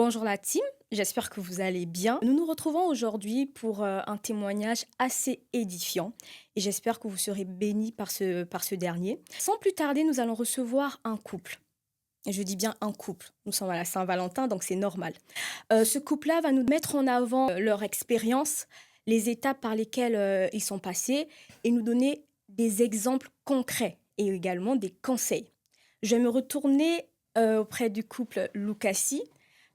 Bonjour la team, j'espère que vous allez bien. Nous nous retrouvons aujourd'hui pour un témoignage assez édifiant et j'espère que vous serez bénis par ce dernier. Sans plus tarder, nous allons recevoir un couple. Et je dis bien un couple. Nous sommes à la Saint-Valentin, donc c'est normal. Ce couple-là va nous mettre en avant leur expérience, les étapes par lesquelles ils sont passés et nous donner des exemples concrets et également des conseils. Je vais me retourner auprès du couple Lucassi.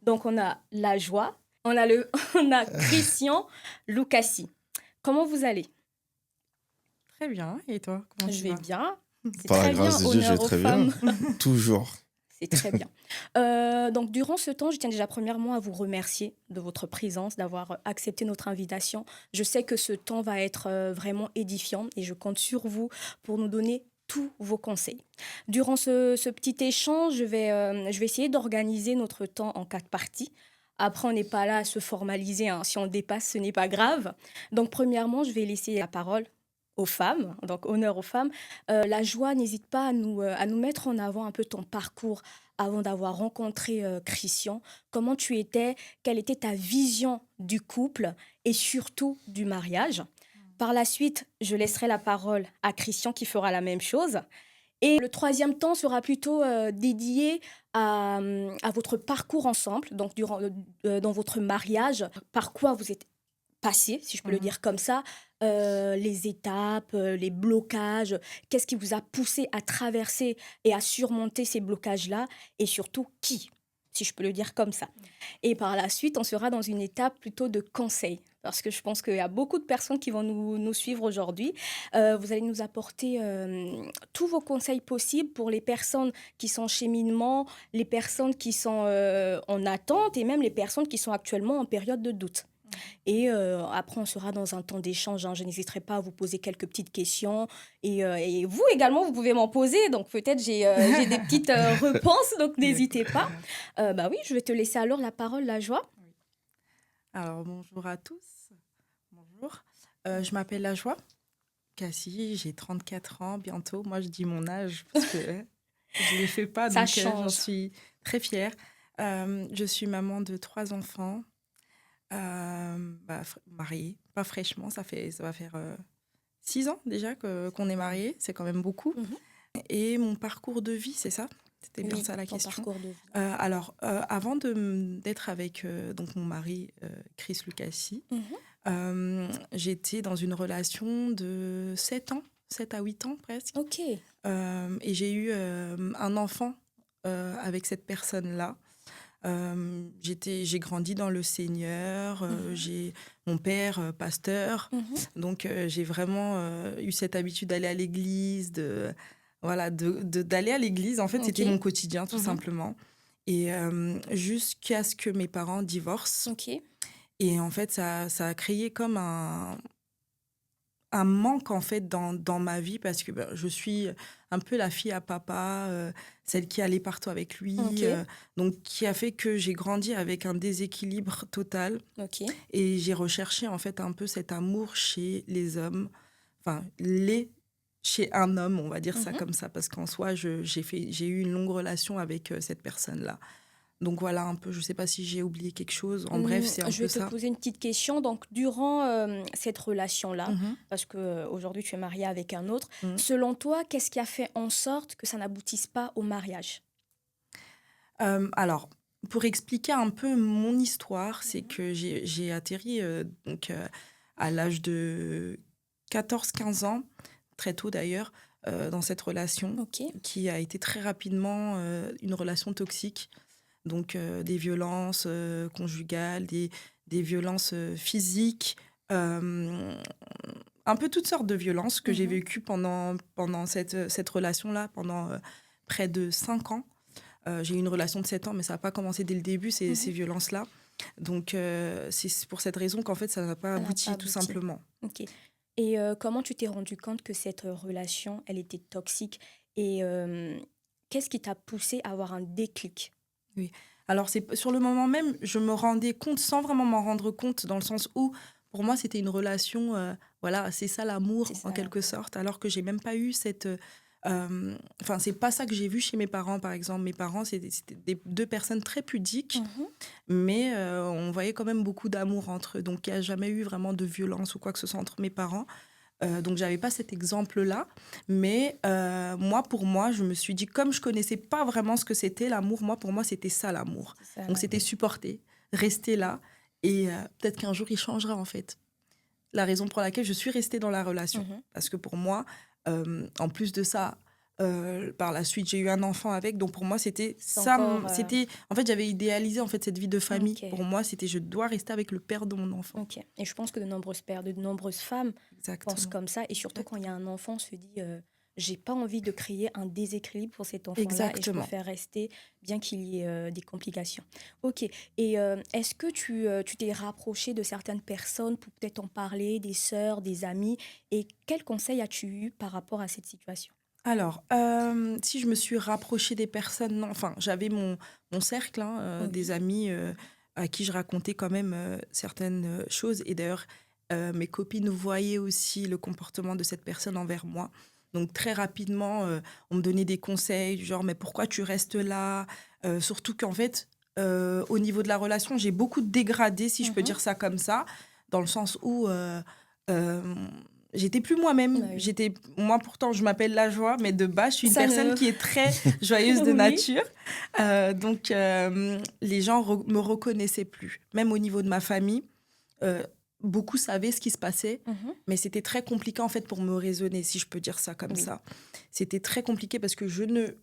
Donc, on a la joie, on a Christian Lucassi. Comment vous allez? Très bien. Et toi, comment Je tu vais vas? bien. C'est Par la très bien, grâce de Dieu, je vais honneur aux très bien. femmes. Toujours. C'est très bien. Donc, durant ce temps, je tiens déjà premièrement à vous remercier de votre présence, d'avoir accepté notre invitation. Je sais que ce temps va être vraiment édifiant et je compte sur vous pour nous donner tous vos conseils. Durant ce petit échange, je vais essayer d'organiser notre temps en 4 parties. Après, on n'est pas là à se formaliser, hein. Si on dépasse, ce n'est pas grave. Donc, premièrement, je vais laisser la parole aux femmes, donc honneur aux femmes. La joie, n'hésite pas à nous mettre en avant un peu ton parcours avant d'avoir rencontré Christian. Comment tu étais, quelle était ta vision du couple et surtout du mariage. Par la suite, je laisserai la parole à Christian qui fera la même chose. Et le troisième temps sera plutôt dédié à votre parcours ensemble, donc dans votre mariage, par quoi vous êtes passé, si je peux le Mhm. dire comme ça, les étapes, les blocages, qu'est-ce qui vous a poussé à traverser et à surmonter ces blocages-là, et surtout qui, si je peux le dire comme ça. Et par la suite, on sera dans une étape plutôt de conseil, parce que je pense qu'il y a beaucoup de personnes qui vont nous suivre aujourd'hui. Vous allez nous apporter tous vos conseils possibles pour les personnes qui sont en cheminement, les personnes qui sont en attente et même les personnes qui sont actuellement en période de doute. Et après, on sera dans un temps d'échange, hein. Je n'hésiterai pas à vous poser quelques petites questions. Et vous également, vous pouvez m'en poser. Donc peut-être j'ai des petites réponses, donc n'hésitez D'accord. pas. Bah oui, je vais te laisser alors la parole, la joie. Oui. Alors, bonjour à tous. Bonjour. Je m'appelle La Joie Cassie, j'ai 34 ans bientôt. Moi, je dis mon âge parce que je ne les fais pas, Ça donc j'en change. suis très fière. Je suis maman de 3 enfants, mariée, pas fraîchement, ça va faire 6 ans déjà qu'on est mariés, c'est quand même beaucoup. Mhm. Et mon parcours de vie, c'est ça? C'était bien Oui, ça la ton question. parcours de vie. Avant d'être avec donc mon mari, Chris Lucassi, Mhm. j'étais dans une relation de 7 ans, 7 à 8 ans presque. Ok. Et j'ai eu un enfant avec cette personne-là. J'ai grandi dans le Seigneur, Mhm. j'ai mon père pasteur, Mhm. donc j'ai vraiment eu cette habitude d'aller à l'église, d'aller à l'église. En fait, Ok. c'était mon quotidien tout Mhm. simplement. Et jusqu'à ce que mes parents divorcent. Ok. Et en fait, ça a créé comme un manque en fait dans ma vie parce que je suis un peu la fille à papa, celle qui allait partout avec Ok. lui, donc qui a fait que j'ai grandi avec un déséquilibre total Ok. et j'ai recherché en fait un peu cet amour chez les hommes, enfin chez un homme, on va dire ça Mhm. comme ça, parce qu'en soi j'ai eu une longue relation avec cette personne-là. Donc voilà un peu, je sais pas si j'ai oublié quelque chose. En bref, c'est un Je peu vais te ça. poser une petite question. Donc, durant cette relation-là, Mhm, parce que aujourd'hui tu es mariée avec un autre, mhm. selon toi, qu'est-ce qui a fait en sorte que ça n'aboutisse pas au mariage? Alors, pour expliquer un peu mon histoire, c'est Mhm. que j'ai atterri à l'âge de 14 15 ans, très tôt d'ailleurs, dans cette relation Ok. qui a été très rapidement une relation toxique. Donc, des violences conjugales, des violences physiques, euh, un peu toutes sortes de violences que j'ai Mhm. vécues pendant cette relation-là, pendant près de 5 ans. J'ai eu une relation de 7 ans, mais ça n'a pas commencé dès le début, ces Mhm. violences-là. Donc, c'est pour cette raison qu'en fait, ça n'a pas Ça n'a pas abouti, tout abouti. simplement. Ok. Et comment tu t'es rendu compte que cette relation, elle était toxique? Et qu'est-ce qui t'a poussé à avoir un déclic? Oui. Alors, sur le moment même, je me rendais compte sans vraiment m'en rendre compte, dans le sens où, pour moi, c'était une relation, voilà, c'est ça C'est l'amour, en ça quelque l'amour. sorte, alors que j'ai même pas eu Enfin, c'est pas ça que j'ai vu chez mes parents, par exemple. Mes parents, c'était deux personnes très pudiques, Mhm. mais on voyait quand même beaucoup d'amour entre eux. Donc, il n'y a jamais eu vraiment de violence ou quoi que ce soit entre mes parents. Donc, j'avais pas cet exemple-là. Mais moi, pour moi, je me suis dit, comme je connaissais pas vraiment ce que c'était l'amour, moi, pour moi, c'était ça l'amour. C'est ça, Donc, ouais. c'était supporter, rester là. Et peut-être qu'un jour, il changera, en fait. La raison pour laquelle je suis restée dans la relation. Mhm. Parce que pour moi, en plus de ça, par la suite, j'ai eu un enfant avec. Donc pour moi, c'était C'est ça. encore... C'était, en fait, j'avais idéalisé en fait cette vie de famille. ok. Pour moi, c'était je dois rester avec le père de mon enfant. Ok. Et je pense que de nombreuses pères, de nombreuses femmes pensent Exactement. comme ça. Et surtout quand il y a Exactement. un enfant, on se dit, j'ai pas envie de créer un déséquilibre pour cet enfant-là et je Exactement. préfère rester bien qu'il y ait des complications. Ok. Et est-ce que tu t'es rapproché de certaines personnes pour peut-être en parler, des sœurs, des amis? Et quels conseils as-tu eu par rapport à cette situation? Alors, si je me suis rapprochée des personnes, non, enfin, j'avais mon cercle, hein, des Oui. amis à qui je racontais quand même certaines choses. Et d'ailleurs, mes copines voyaient aussi le comportement de cette personne envers moi. Donc, très rapidement, on me donnait des conseils, du genre, mais pourquoi tu restes là? Surtout qu'en fait, au niveau de la relation, j'ai beaucoup dégradé, si je peux Mhm. dire ça comme ça, dans le sens où euh, j'étais plus Bah moi-même. oui. Moi, pourtant, je m'appelle La Joie, mais de base, je suis une Ça personne ne... qui est très joyeuse de Oui. nature. Donc, les gens me reconnaissaient plus. Même au niveau de ma famille, euh, beaucoup savaient ce qui se passait, Mhm. mais c'était très compliqué, en fait, pour me raisonner, si je peux dire ça comme Oui. ça. C'était très compliqué parce que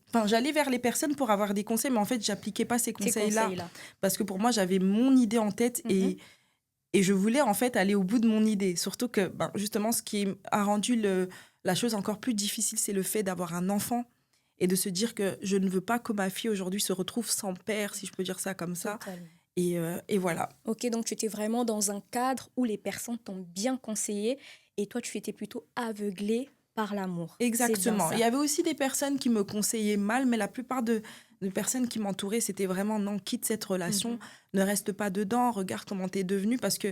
Enfin, j'allais vers les personnes pour avoir des conseils, mais en fait, j'appliquais pas ces Ces conseils-là. conseils-là. Parce que pour moi, j'avais mon idée en tête Mhm. et je voulais en fait aller au bout de mon idée. Surtout que, ben, justement, ce qui a rendu la chose encore plus difficile, c'est le fait d'avoir un enfant et de se dire que je ne veux pas que ma fille aujourd'hui se retrouve sans père, si je peux dire ça comme ça. Totalement. Et voilà. Ok, donc tu étais vraiment dans un cadre où les personnes t'ont bien conseillé et toi, tu étais plutôt aveuglée par l'amour. C'est bien Exactement. Il y ça. avait aussi des personnes qui me conseillaient mal, mais la plupart de personnes qui m'entouraient, c'était vraiment non, quitte cette relation, Mhm. ne reste pas dedans, regarde comment t'es devenu, parce que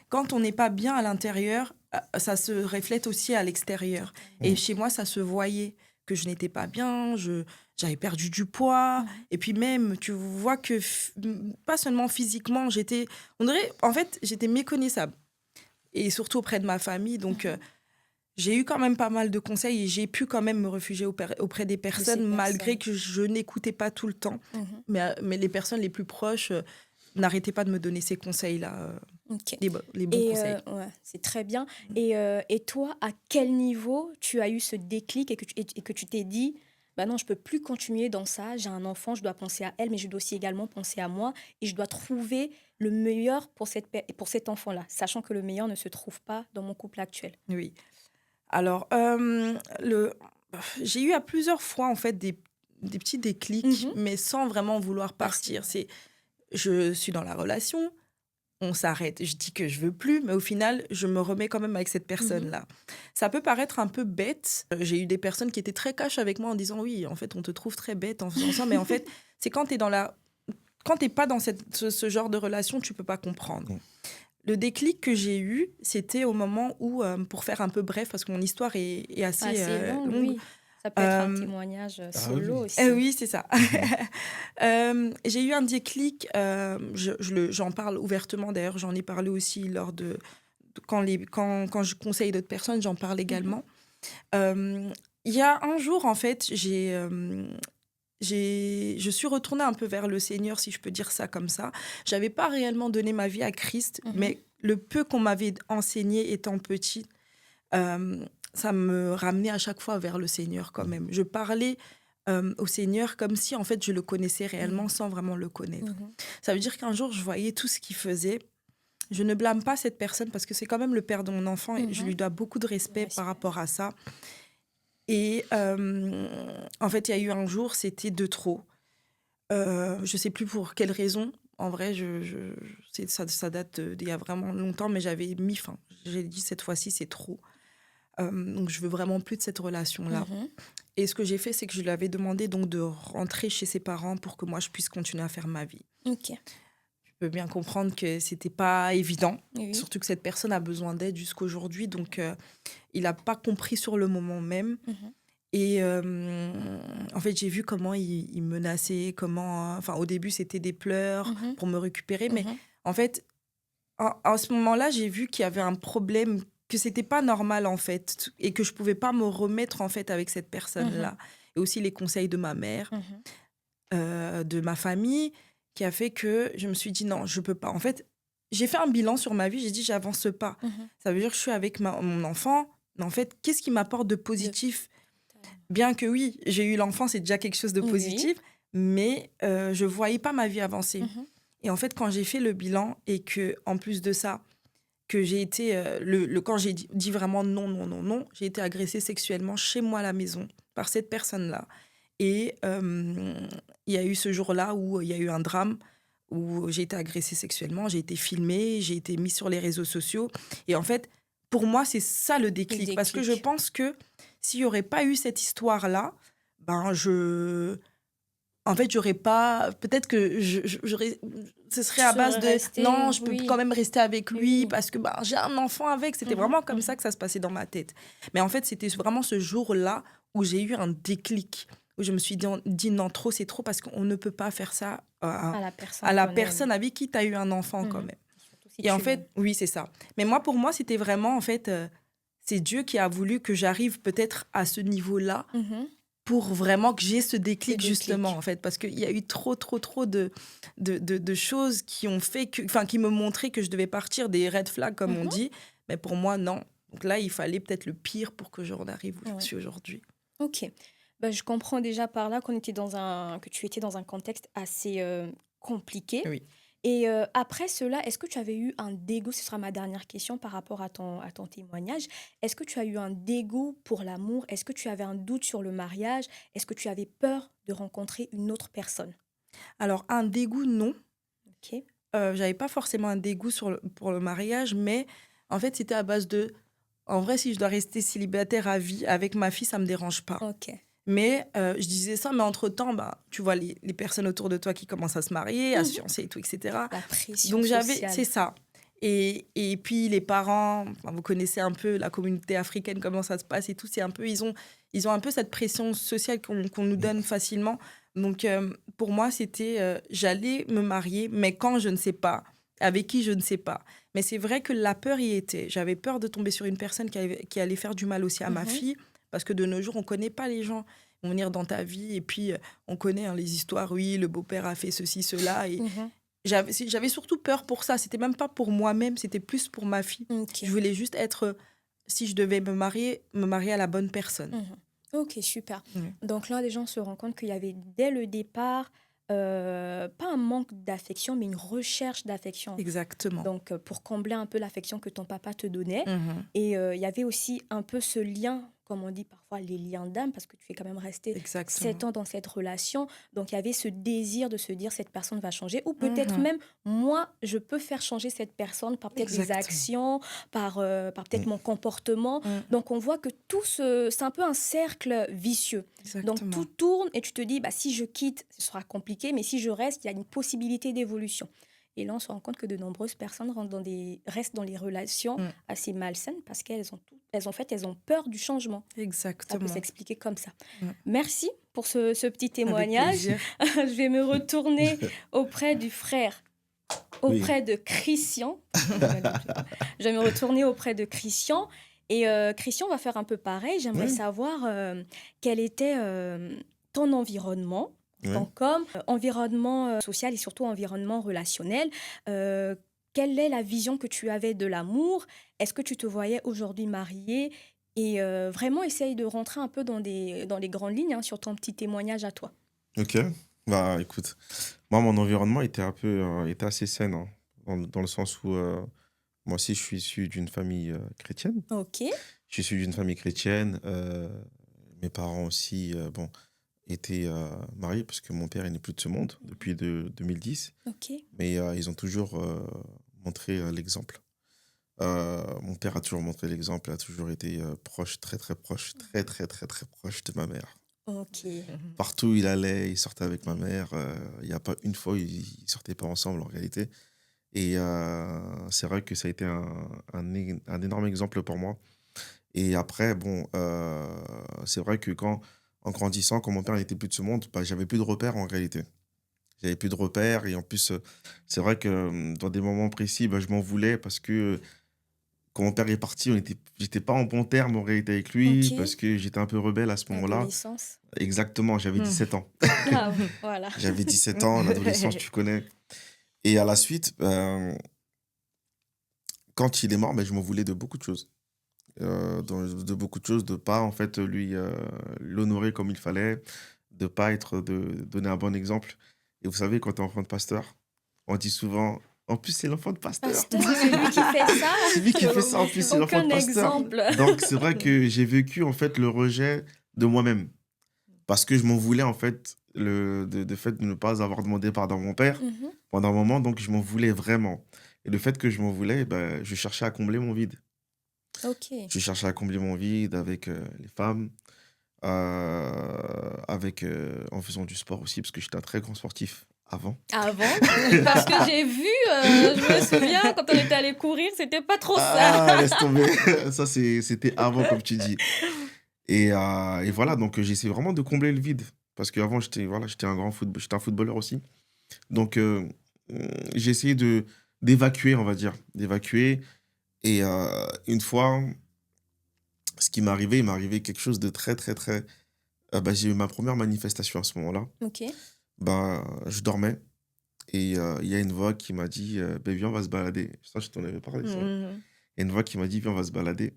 quand on n'est pas bien à l'intérieur, ça se reflète aussi à l'extérieur. Et Totalement. Mm. chez moi, ça se voyait que je n'étais pas bien, j'avais perdu du poids. Mhm. Et puis même, tu vois que, pas seulement physiquement, on dirait, en fait, j'étais méconnaissable. Et surtout auprès de ma famille. Donc, Mhm. j'ai eu quand même pas mal de conseils et j'ai pu quand même me réfugier auprès des De ces personnes, malgré personnes. que je n'écoutais pas tout le temps. Mhm. Mais les personnes les plus proches n'arrêtaient pas de me donner ces conseils-là, Ok. les bons Et conseils. ouais, c'est très bien. Et toi, à quel niveau tu as eu ce déclic et que tu t'es dit, bah non, je peux plus continuer dans ça, j'ai un enfant, je dois penser à elle, mais je dois aussi également penser à moi et je dois trouver le meilleur pour cet enfant-là, sachant que le meilleur ne se trouve pas dans mon couple actuel. Oui. Alors, j'ai eu à plusieurs fois, en fait, des petits déclics, Mhm. mais sans vraiment vouloir Partir, partir. ouais. Je suis dans la relation, on s'arrête, je dis que je veux plus, mais au final, je me remets quand même avec cette Mhm. personne-là. Ça peut paraître un peu bête. J'ai eu des personnes qui étaient très cash avec moi en disant oui, en fait, on te trouve très bête en faisant ça, mais en fait, c'est quand t'es pas dans ce genre de relation, tu peux pas comprendre. Mm. Le déclic que j'ai eu, c'était au moment où, pour faire un peu bref, parce que mon histoire est assez Assez longue, longue. oui. Ça peut être un euh, témoignage Ah solo oui. aussi. oui, c'est ça. Mhm. J'ai eu un déclic, j'en parle ouvertement d'ailleurs, j'en ai parlé aussi quand je conseille d'autres personnes, j'en parle Mhm. également. Euh, Il y a un jour, en fait, je suis retournée un peu vers le Seigneur, si je peux dire ça comme ça. J'avais pas réellement donné ma vie à Christ, Mhm. mais le peu qu'on m'avait enseigné étant petite, euh, ça me ramenait à chaque fois vers le Seigneur quand même. Je parlais au Seigneur comme si en fait je le connaissais réellement Mhm. sans vraiment le connaître. Mhm. Ça veut dire qu'un jour je voyais tout ce qu'il faisait. Je ne blâme pas cette personne parce que c'est quand même le père de mon enfant et je Mhm. lui dois beaucoup de Le respect par respect. rapport à ça. Et en fait, il y a eu un jour, c'était de trop. Je sais plus pour quelle raison. En vrai, ça date d'il y a vraiment longtemps, mais j'avais mis fin. J'ai dit cette fois-ci, c'est trop. Donc, je veux vraiment plus de cette relation-là. Mhm. Et ce que j'ai fait, c'est que je lui avais demandé donc de rentrer chez ses parents pour que moi, je puisse continuer à faire ma vie. Ok. Je peux bien comprendre que c'était pas évident, Oui. surtout que cette personne a besoin d'aide jusqu'aujourd'hui. Donc, il n'a pas compris sur le moment même. Mhm. Et en fait, j'ai vu comment il menaçait, comment... Enfin, au début, c'était des pleurs Mhm, pour me récupérer. Mais mhm, en fait, à ce moment-là, j'ai vu qu'il y avait un problème, que c'était pas normal, en fait, et que je pouvais pas me remettre, en fait, avec cette mhm, personne-là. Et aussi les conseils de ma mère, mhm, de ma famille, qui a fait que je me suis dit non, je peux pas. En fait, j'ai fait un bilan sur ma vie, j'ai dit j'avance pas. mhm. Ça veut dire que je suis avec mon enfant, mais en fait, qu'est-ce qui m'apporte de De- positif? Bien que oui, j'ai eu l'enfant, c'est déjà quelque chose de Oui. positif, mais je voyais pas ma vie avancer. Mhm, Et en fait, quand j'ai fait le bilan et que, en plus de ça, que j'ai été, quand j'ai dit vraiment non, non, non, non, j'ai été agressée sexuellement chez moi à la maison par cette personne-là. Et il y a eu ce jour-là où il y a eu un drame, où j'ai été agressée sexuellement, j'ai été filmée, j'ai été mise sur les réseaux sociaux. Et en fait, pour moi, c'est ça le le déclic. Parce que je déclic. pense que s'il n'y aurait pas eu cette histoire-là, ben en fait, j'aurais pas. Peut-être que j'aurais. Ce serait Tu à base serais de non, resté, je peux quand oui, même rester avec lui oui. parce que ben, j'ai un enfant avec. C'était Mhm, vraiment comme ça mhm. que ça se passait dans ma tête. Mais en fait, c'était vraiment ce jour-là où j'ai eu un déclic, où je me suis dit non, trop, c'est trop parce qu'on ne peut pas faire ça À la à personne la qu'on aime. personne avec qui tu as eu un enfant quand Mhm. même. Surtout si Et en tu l'aimes. fait, oui, c'est ça. Mais moi, pour moi, c'était vraiment, en fait, c'est Dieu qui a voulu que j'arrive peut-être à ce niveau-là Mhm. pour vraiment que j'ai ce Ce déclic justement, déclic. en fait, parce qu'il y a eu trop, trop, trop de choses qui ont fait que, enfin, qui me montraient que je devais partir, des red flags, comme on Mhm. dit, mais pour moi, non. Donc là, il fallait peut-être le pire pour que j'en arrive où je Ouais. suis aujourd'hui. Ok. Bah, je comprends déjà par là que tu étais dans un contexte assez compliqué. Oui. Et après cela, est-ce que tu avais eu un dégoût? Ce sera ma dernière question par rapport à ton témoignage. Est-ce que tu as eu un dégoût pour l'amour? Est-ce que tu avais un doute sur le mariage? Est-ce que tu avais peur de rencontrer une autre personne? Alors, un dégoût, non. Ok. J'avais pas forcément un dégoût pour le mariage, mais en fait, c'était à base de, en vrai, si je dois rester célibataire à vie avec ma fille, ça me dérange pas. Ok. Mais je disais ça, mais entre-temps, bah, tu vois les personnes autour de toi qui commencent à se marier, à se Mhm. fiancer et tout, etc. La pression Donc j'avais, sociale. c'est ça. Et puis les parents, enfin, vous connaissez un peu la communauté africaine, comment ça se passe et tout, c'est un peu, ils ont un peu cette pression sociale qu'on nous donne facilement. Donc pour moi, c'était, j'allais me marier, mais quand je ne sais pas, avec qui je ne sais pas. Mais c'est vrai que la peur y était. J'avais peur de tomber sur une personne qui allait faire du mal aussi à ma Mhm. fille, parce que de nos jours, on ne connaît pas les gens. Ils vont venir dans ta vie et puis on connaît hein, les histoires, oui, le beau-père a fait ceci, cela. Et Mhm. j'avais surtout peur pour ça. C'était même pas pour moi-même, c'était plus pour ma fille. Je Ok. voulais juste être, si je devais me marier à la bonne personne. Mhm. Ok, super. Ouais. Donc là, les gens se rendent compte qu'il y avait dès le départ, pas un manque d'affection, mais une recherche d'affection. Exactement. Donc, pour combler un peu l'affection que ton papa te donnait. Mhm. Et il y avait aussi un peu ce lien, comme on dit parfois, les liens d'âme, parce que tu es quand même resté 7 Exactement. ans dans cette relation. Donc, il y avait ce désir de se dire, cette personne va changer. Ou peut-être Mhm. même, moi, je peux faire changer cette personne par peut-être des Exactement. actions, par peut-être Mm. mon comportement. Mhm. Donc, on voit que c'est un peu un cercle vicieux. Donc, tout Exactement. tourne et tu te dis, bah, si je quitte, ce sera compliqué, mais si je reste, il y a une possibilité d'évolution. Et là, on se rend compte que de nombreuses personnes restent dans les relations Mhm. assez malsaines parce elles ont peur du changement. Ça peut Exactement. s'expliquer comme ça. Mhm. Merci pour ce petit Avec témoignage. plaisir. Je vais me retourner auprès du frère, Oui. auprès de Christian. Je vais me retourner auprès de Christian. Et Christian va faire un peu pareil. J'aimerais Oui. savoir quel était ton environnement en Oui. tant qu'homme, environnement social et surtout environnement relationnel. Euh, Quelle est la vision que tu avais de l'amour? Est-ce que tu te voyais aujourd'hui marié? Et vraiment, essaye de rentrer un peu dans les grandes lignes hein, sur ton petit témoignage à toi. Ok. Bah, écoute, moi, mon environnement était était assez sain, hein, dans le sens où moi aussi, je suis issu d'une famille chrétienne. Ok, Je suis issu d'une famille chrétienne. Mes parents aussi, bon, étaient mariés parce que mon père est né plus de ce monde depuis 2010. ok. Mais ils ont toujours montré l'exemple. Mon père a toujours montré l'exemple, a toujours été proche, très très proche, très très très très proche de ma mère. Ok. Mhm. Partout où il allait, il sortait avec ma mère. Il n'y a pas une fois où ils ne sortaient pas ensemble en réalité. Et c'est vrai que ça a été un énorme exemple pour moi. Et après, bon, c'est vrai que en grandissant, quand mon père n'était plus de ce monde, bah, j'avais plus de repères en réalité. J'avais plus de repères et en plus, c'est vrai que, dans des moments précis, bah, je m'en voulais parce que, quand mon père est parti, j'étais pas en bon terme en réalité avec lui OK. parce que j'étais un peu rebelle à ce moment-là. Adolescence. Exactement, j'avais Hmm. 17 ans. Ah, voilà. J'avais 17 ans, l'adolescence, tu connais. Et à la suite, quand il est mort, bah, je m'en voulais de beaucoup de choses. De beaucoup de choses, de pas en fait lui l'honorer comme il fallait, de pas de donner un bon exemple. Et vous savez, quand tu es enfant de pasteur, on dit souvent, en plus, c'est l'enfant de pasteur. Pasteur, c'est lui qui fait ça? C'est lui qui fait ça, en plus, c'est l'enfant de Aucun pasteur. exemple. Donc, c'est vrai que j'ai vécu en fait le rejet de moi-même parce que je m'en voulais en fait de fait de ne pas avoir demandé pardon à mon père Mmh. pendant un moment, donc je m'en voulais vraiment. Et le fait que je m'en voulais, ben, je cherchais à combler mon vide. OK. Je cherchais à combler mon vide avec, les femmes, en faisant du sport aussi parce que j'étais un très grand sportif avant. Avant? Parce que j'ai vu, je me souviens quand on était allés courir, c'était pas trop ça. Ah, laisse tomber! Ça, c'était avant comme tu dis et voilà donc j'essaie vraiment de combler le vide parce qu'avant j'étais un grand footb j'étais un footballeur aussi donc j'ai essayé d'évacuer, on va dire, d'évacuer et une fois, ce qui m'est arrivé, il m'est arrivé quelque chose de très, très, très bah, j'ai eu ma première manifestation à ce moment-là. OK. Bah, je dormais et il y a une voix qui m'a dit, «Beh, viens, on va se balader». Ça, je t'en avais parlé, ça. Mhm. Il y a une voix qui m'a dit: «Viens, on va se balader»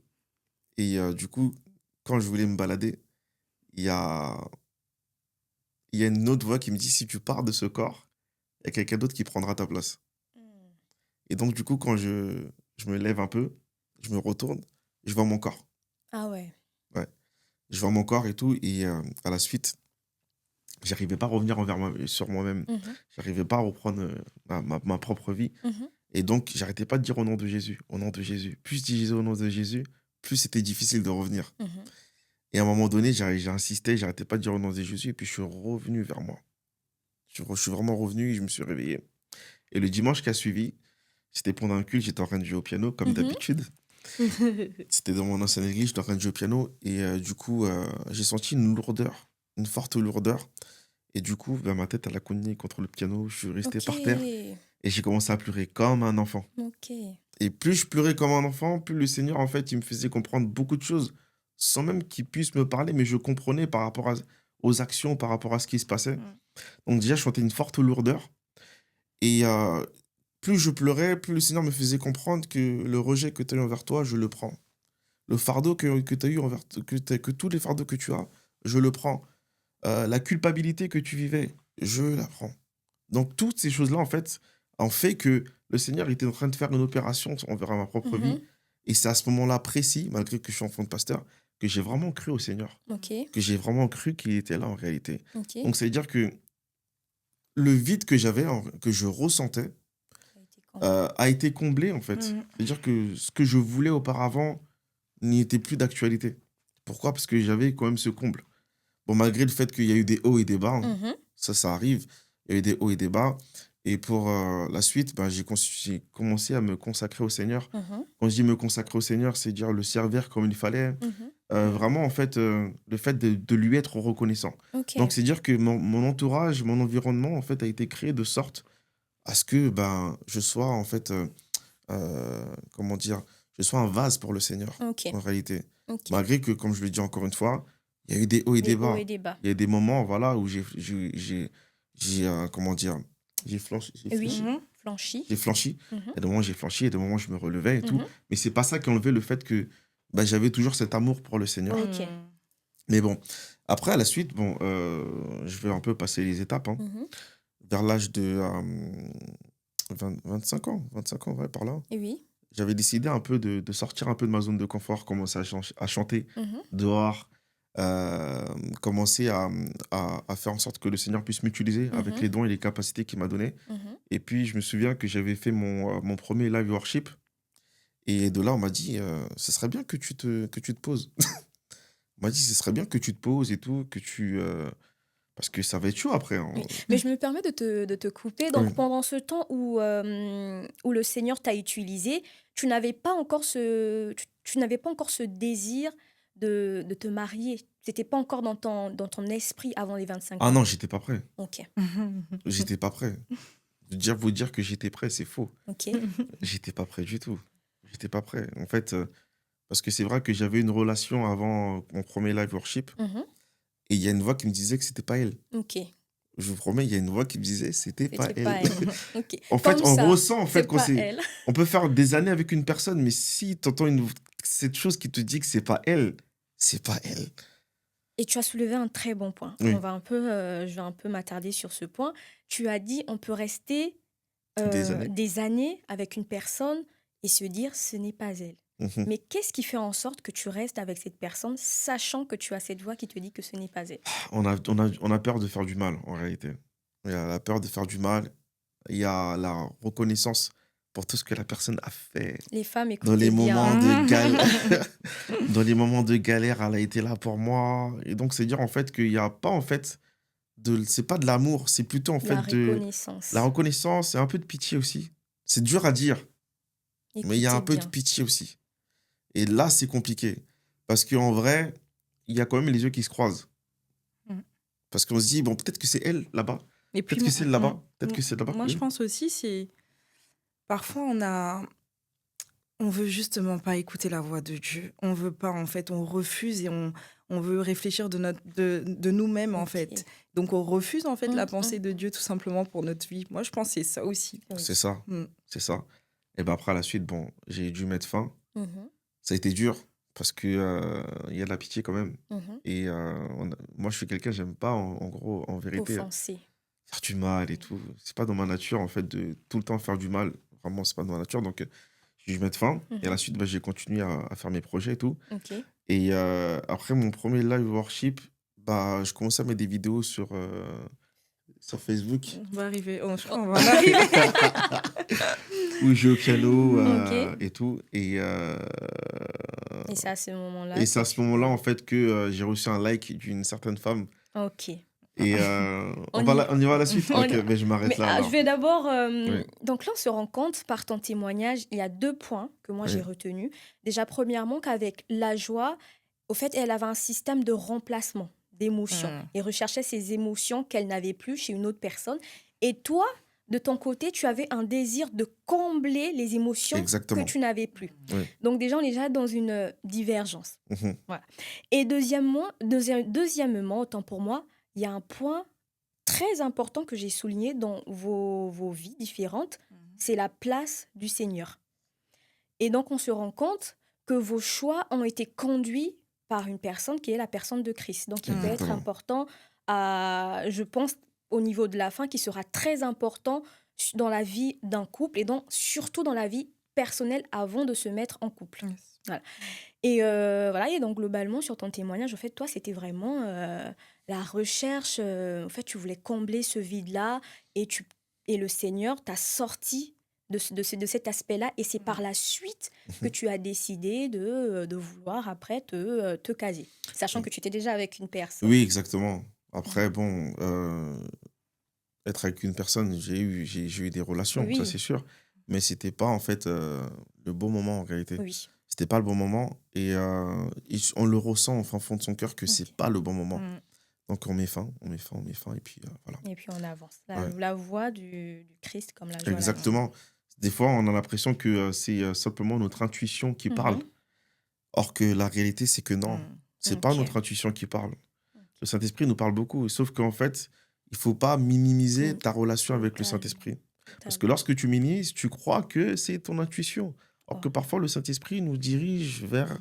et du coup, quand je voulais me balader, il y a il y a une autre voix qui me dit: «Si tu pars de ce corps, il y a quelqu'un d'autre qui prendra ta place» Mmh. et donc du coup, quand je me lève un peu, je me retourne, je vois mon corps. Ah ouais. Ouais, je vois mon corps et tout et à la suite, j'arrivais pas à revenir sur moi-même. Mmh. J'arrivais pas à reprendre, ma propre vie Mmh. et donc j'arrêtais pas de dire: «Au nom de Jésus, au nom de Jésus». Plus je disais: «Au nom de Jésus», plus c'était difficile de revenir Mmh. et à un moment donné, j'ai insisté, j'arrêtais pas de dire: «Au nom de Jésus» et puis je suis revenu vers moi. Je suis vraiment revenu et je me suis réveillé et le dimanche qui a suivi, c'était pendant un culte, j'étais en train de jouer au piano comme Mmh. d'habitude. C'était dans mon ancienne église, j'étais en train de jouer au piano et du coup, j'ai senti une lourdeur, une forte lourdeur et du coup, bah, ma tête, elle a cogné contre le piano, je suis resté par terre OK. et j'ai commencé à pleurer comme un enfant OK. et plus je pleurais comme un enfant, plus le Seigneur, en fait, il me faisait comprendre beaucoup de choses, sans même qu'il puisse me parler, mais je comprenais par rapport aux actions, par rapport à ce qui se passait. Mm. Donc déjà, je sentais une forte lourdeur et plus je pleurais, plus le Seigneur me faisait comprendre que le rejet que tu as eu envers toi, je le prends. Le fardeau que tu as eu que tous les fardeaux que tu as, je le prends. La culpabilité que tu vivais, je la prends. Donc toutes ces choses-là, en fait, ont fait que le Seigneur était en train de faire une opération envers ma propre vie. Mmh. Et c'est à ce moment-là précis, malgré que je suis enfant de pasteur, que j'ai vraiment cru au Seigneur. OK. Que j'ai vraiment cru qu'il était là en réalité. OK. Donc, c'est-à-dire que le vide que j'avais, que je ressentais, Ça a été comblé. a été comblé en fait. Mhm. C'est-à-dire que ce que je voulais auparavant n'y était plus d'actualité. Pourquoi? Parce que j'avais quand même ce comble. Bon, malgré le fait qu'il y a eu des hauts et des bas, hein, Mmh. ça arrive. Il y a eu des hauts et des bas. Et pour la suite, ben, j'ai commencé à me consacrer au Seigneur. Mmh. Quand je dis me consacrer au Seigneur, c'est dire le servir comme il fallait. Mmh. Vraiment, en fait, le fait de lui être reconnaissant. Donc, OK. c'est dire que mon entourage, mon environnement, en fait, a été créé de sorte à ce que ben, je sois, en fait, comment dire, je sois un vase pour le Seigneur, OK. en réalité. OK. Malgré que, comme je le dis encore une fois, il y a eu des hauts et des Des hauts bas. et des bas. Il y a des moments, voilà, où comment dire, j'ai Oui. fléchi. Mhm. Flanchi. J'ai flanchi. Mmh. Il y a des moments où j'ai flanchi, il y a des moments où je me relevais et tout. Mmh. Mais c'est pas ça qui enlevait le fait que bah, j'avais toujours cet amour pour le Seigneur. OK. Mais bon, après, à la suite, bon, je vais un peu passer les étapes. Hein. Mmh. Vers l'âge de 25 ans, 25 ans, ouais, par là. Oui. J'avais décidé un peu de sortir un peu de ma zone de confort, commencer à chanter Mmh. dehors, euh, commencer à faire en sorte que le Seigneur puisse m'utiliser avec Mmh. les dons et les capacités qu'il m'a donnés. Mmh. Et puis, je me souviens que j'avais fait mon premier live worship. Et de là, on m'a dit, ce serait bien que tu te poses. On m'a dit, ce serait bien que tu te poses et tout, Parce que ça va être chaud après, hein. Oui. Mais je me permets de te couper. Oui. Donc, pendant ce temps où le Seigneur t'a utilisé, tu n'avais pas encore ce désir de te marier. C'était pas encore dans ton esprit avant les 25 Ah ans. non, j'étais pas prêt. Ok, J'étais pas prêt. Vous dire que j'étais prêt, c'est faux. ok. J'étais pas prêt du tout. J'étais pas prêt. En fait, parce que c'est vrai que j'avais une relation avant mon premier live worship, Mhm. et il y a une voix qui me disait que c'était pas elle. Ok, Je vous promets, il y a une voix qui me disait c'était pas c'était elle. pas elle. Ok. En fait, Comme on ça, ressent en c'est fait quand pas c'est. elle. On peut faire des années avec une personne, mais si tu entends cette chose qui te dit que c'est pas elle. Et tu as soulevé un très bon point. Oui, Je vais un peu m'attarder sur ce point. Tu as dit on peut rester des années. des années avec une personne et se dire ce n'est pas elle. Mhm. Mais qu'est-ce qui fait en sorte que tu restes avec cette personne, sachant que tu as cette voix qui te dit que ce n'est pas elle? On a peur de faire du mal, en réalité. Il y a la peur de faire du mal. Il y a la reconnaissance pour tout ce que la personne a fait. Les femmes, Dans les écoutez bien. moments Hein. de galère, dans les moments de galère, elle a été là pour moi. Et donc, c'est dire en fait qu'il n'y a pas en fait c'est pas de l'amour, c'est plutôt en La fait de la reconnaissance. reconnaissance et un peu de pitié aussi. C'est dur à dire, mais il y a un Écoutez peu de bien. pitié aussi. Et là, c'est compliqué. Parce qu'en vrai, il y a quand même les yeux qui se croisent. Mm. Parce qu'on se dit, bon, peut-être que c'est elle là-bas. Et puis, Peut-être que c'est elle là-bas. Peut-être que c'est là-bas. moi, je Oui. pense aussi, c'est parfois on veut justement pas écouter la voix de Dieu. On veut pas, en fait, on refuse et on veut réfléchir de nous-mêmes, en Ok. fait. Donc, on refuse, en fait, la Hum, pensée hum. de Dieu, tout simplement, pour notre vie. Moi, je pense que c'est ça aussi. C'est Oui. ça. Mm. C'est ça. Et ben après, à la suite, bon, j'ai dû mettre fin. Mhm, Ça a été dur parce que il y a de la pitié quand même. mhm. Et moi, je suis quelqu'un, j'aime pas, en gros, en vérité, Offensé. faire du mal et tout. C'est pas dans ma nature, en fait, de tout le temps faire du mal. Vraiment, c'est pas dans ma nature. Donc, j'ai dû mettre fin. Et à la Mhm. suite, bah, j'ai continué à faire mes projets et tout. Ok. Et après mon premier live worship, bah, je commençais à mettre des vidéos sur Facebook On va arriver. Oh, je crois Oh, qu'on va en arriver. où je joue au piano ok. et tout. Et c'est à ce moment-là Et que c'est à ce tu... moment-là, en fait, que j'ai reçu un like d'une certaine femme. Ok. Et On y... on y va à la suite? on Ok, y- mais je m'arrête Mais là je alors. vais d'abord... Oui, Donc là, on se rend compte par ton témoignage, il y a 2 points que moi j'ai oui, retenus. Déjà, premièrement, qu'avec la joie, au fait, elle avait un système de remplacement d'émotions Mm. et recherchait ces émotions qu'elle n'avait plus chez une autre personne. Et toi, de ton côté, tu avais un désir de combler les émotions que exactement. tu n'avais plus. Oui. Donc déjà, on est déjà dans une divergence. Mhm. Voilà. Et deuxièmement, autant pour moi, il y a un point très important que j'ai souligné dans vos vies différentes, c'est la place du Seigneur. Et donc, on se rend compte que vos choix ont été conduits par une personne qui est la personne de Christ. Donc, il peut être Exactement. important, je pense, au niveau de la fin, qui sera très important dans la vie d'un couple et donc surtout dans la vie personnelle avant de se mettre en couple. Yes. Voilà. Et voilà, et donc globalement, sur ton témoignage, en fait, toi, c'était vraiment la recherche. En fait, tu voulais combler ce vide-là et le Seigneur t'a sorti de cet aspect-là. Et c'est par la suite que tu as décidé de vouloir après te caser, sachant que tu étais déjà avec une personne. Oui, exactement. Après, bon, être avec une personne, j'ai eu des relations, ça Oui, c'est sûr. Mais c'était pas en fait le bon moment en réalité. oui. C'était pas le bon moment et on le ressent au fin fond de son cœur que c'est Ok. pas le bon moment. Mm. Donc on met fin et puis voilà. Et puis on avance. Ouais. La voix du Christ comme la joie. Exactement. Des fois, on a l'impression que c'est simplement notre intuition qui parle. Mhm. Or que la réalité, c'est que non, Mm. c'est pas Ok. notre intuition qui parle. Le Saint-Esprit nous parle beaucoup. Sauf qu'en fait, il faut pas minimiser Mm. ta relation avec le Totalement. Saint-Esprit. Parce que Totalement. lorsque tu minimises, tu crois que c'est ton intuition. Or Oh, que parfois, le Saint-Esprit nous dirige vers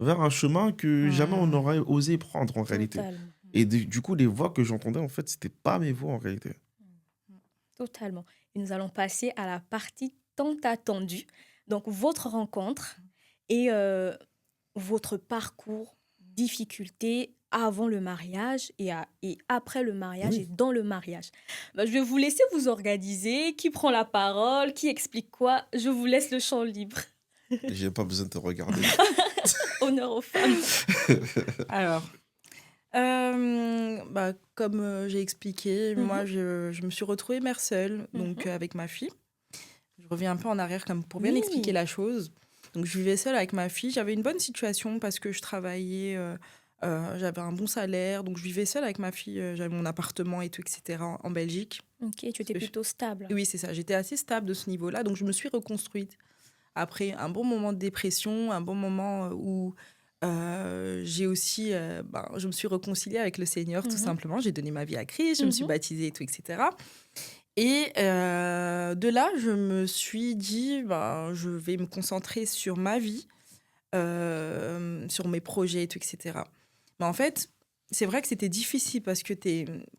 un chemin que jamais on Mm. n'aurait osé prendre en réalité. totalement. Et du coup, les voix que j'entendais, en fait, c'était pas mes voix en réalité. Totalement. Et nous allons passer à la partie tant attendue. Donc, votre rencontre et votre parcours, difficultés avant le mariage et après le mariage et Oui, dans le mariage. Bah, je vais vous laisser vous organiser. Qui prend la parole? Qui explique quoi? Je vous laisse le champ libre. j'ai pas besoin de te regarder. Honneur aux femmes. Alors, Comme j'ai expliqué, Mhm, moi, je me suis retrouvée mère seule, donc mhm. avec ma fille. Je reviens un peu en arrière comme pour bien expliquer Oui. la chose. Donc, je vivais seule avec ma fille. J'avais une bonne situation parce que je travaillais, j'avais un bon salaire. Donc, je vivais seule avec ma fille. J'avais mon appartement et tout, etc. en Belgique. Ok, tu Parce étais que plutôt stable. oui, c'est ça. J'étais assez stable de ce niveau-là. Donc, je me suis reconstruite après un bon moment de dépression, un bon moment où j'ai aussi, je me suis réconciliée avec le Seigneur, tout Mhm, simplement. J'ai donné ma vie à Christ, je me suis mhm, baptisée et tout, etc. Et de là, je me suis dit, je vais me concentrer sur ma vie, sur mes projets et tout, etc. Mais en fait, c'est vrai que c'était difficile parce que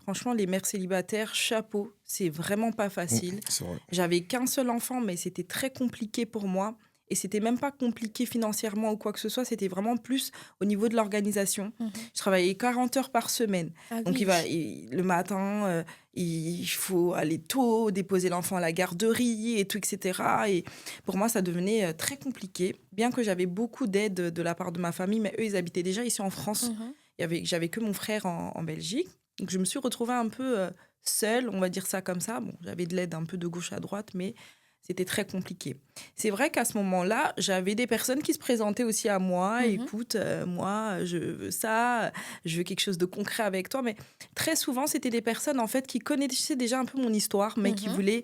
franchement, les mères célibataires, chapeau, c'est vraiment pas facile. C'est vrai. J'avais qu'un seul enfant, mais c'était très compliqué pour moi. Et c'était même pas compliqué financièrement ou quoi que ce soit, c'était vraiment plus au niveau de l'organisation. mhm. Je travaillais 40 heures par semaine. Ah Donc, oui. le matin, il faut aller tôt, déposer l'enfant à la garderie et tout, etc. Et pour moi, ça devenait très compliqué. Bien que j'avais beaucoup d'aide de la part de ma famille, mais eux, ils habitaient déjà ici en France. Mhm, J'avais que mon frère en Belgique. Donc, je me suis retrouvée un peu seule, on va dire ça comme ça. Bon, j'avais de l'aide un peu de gauche à droite, mais c'était très compliqué. C'est vrai qu'à ce moment-là, j'avais des personnes qui se présentaient aussi à moi. mhm, Écoute, moi, je veux ça, je veux quelque chose de concret avec toi. Mais très souvent, c'était des personnes en fait qui connaissaient déjà un peu mon histoire, mais qui mhm, voulaient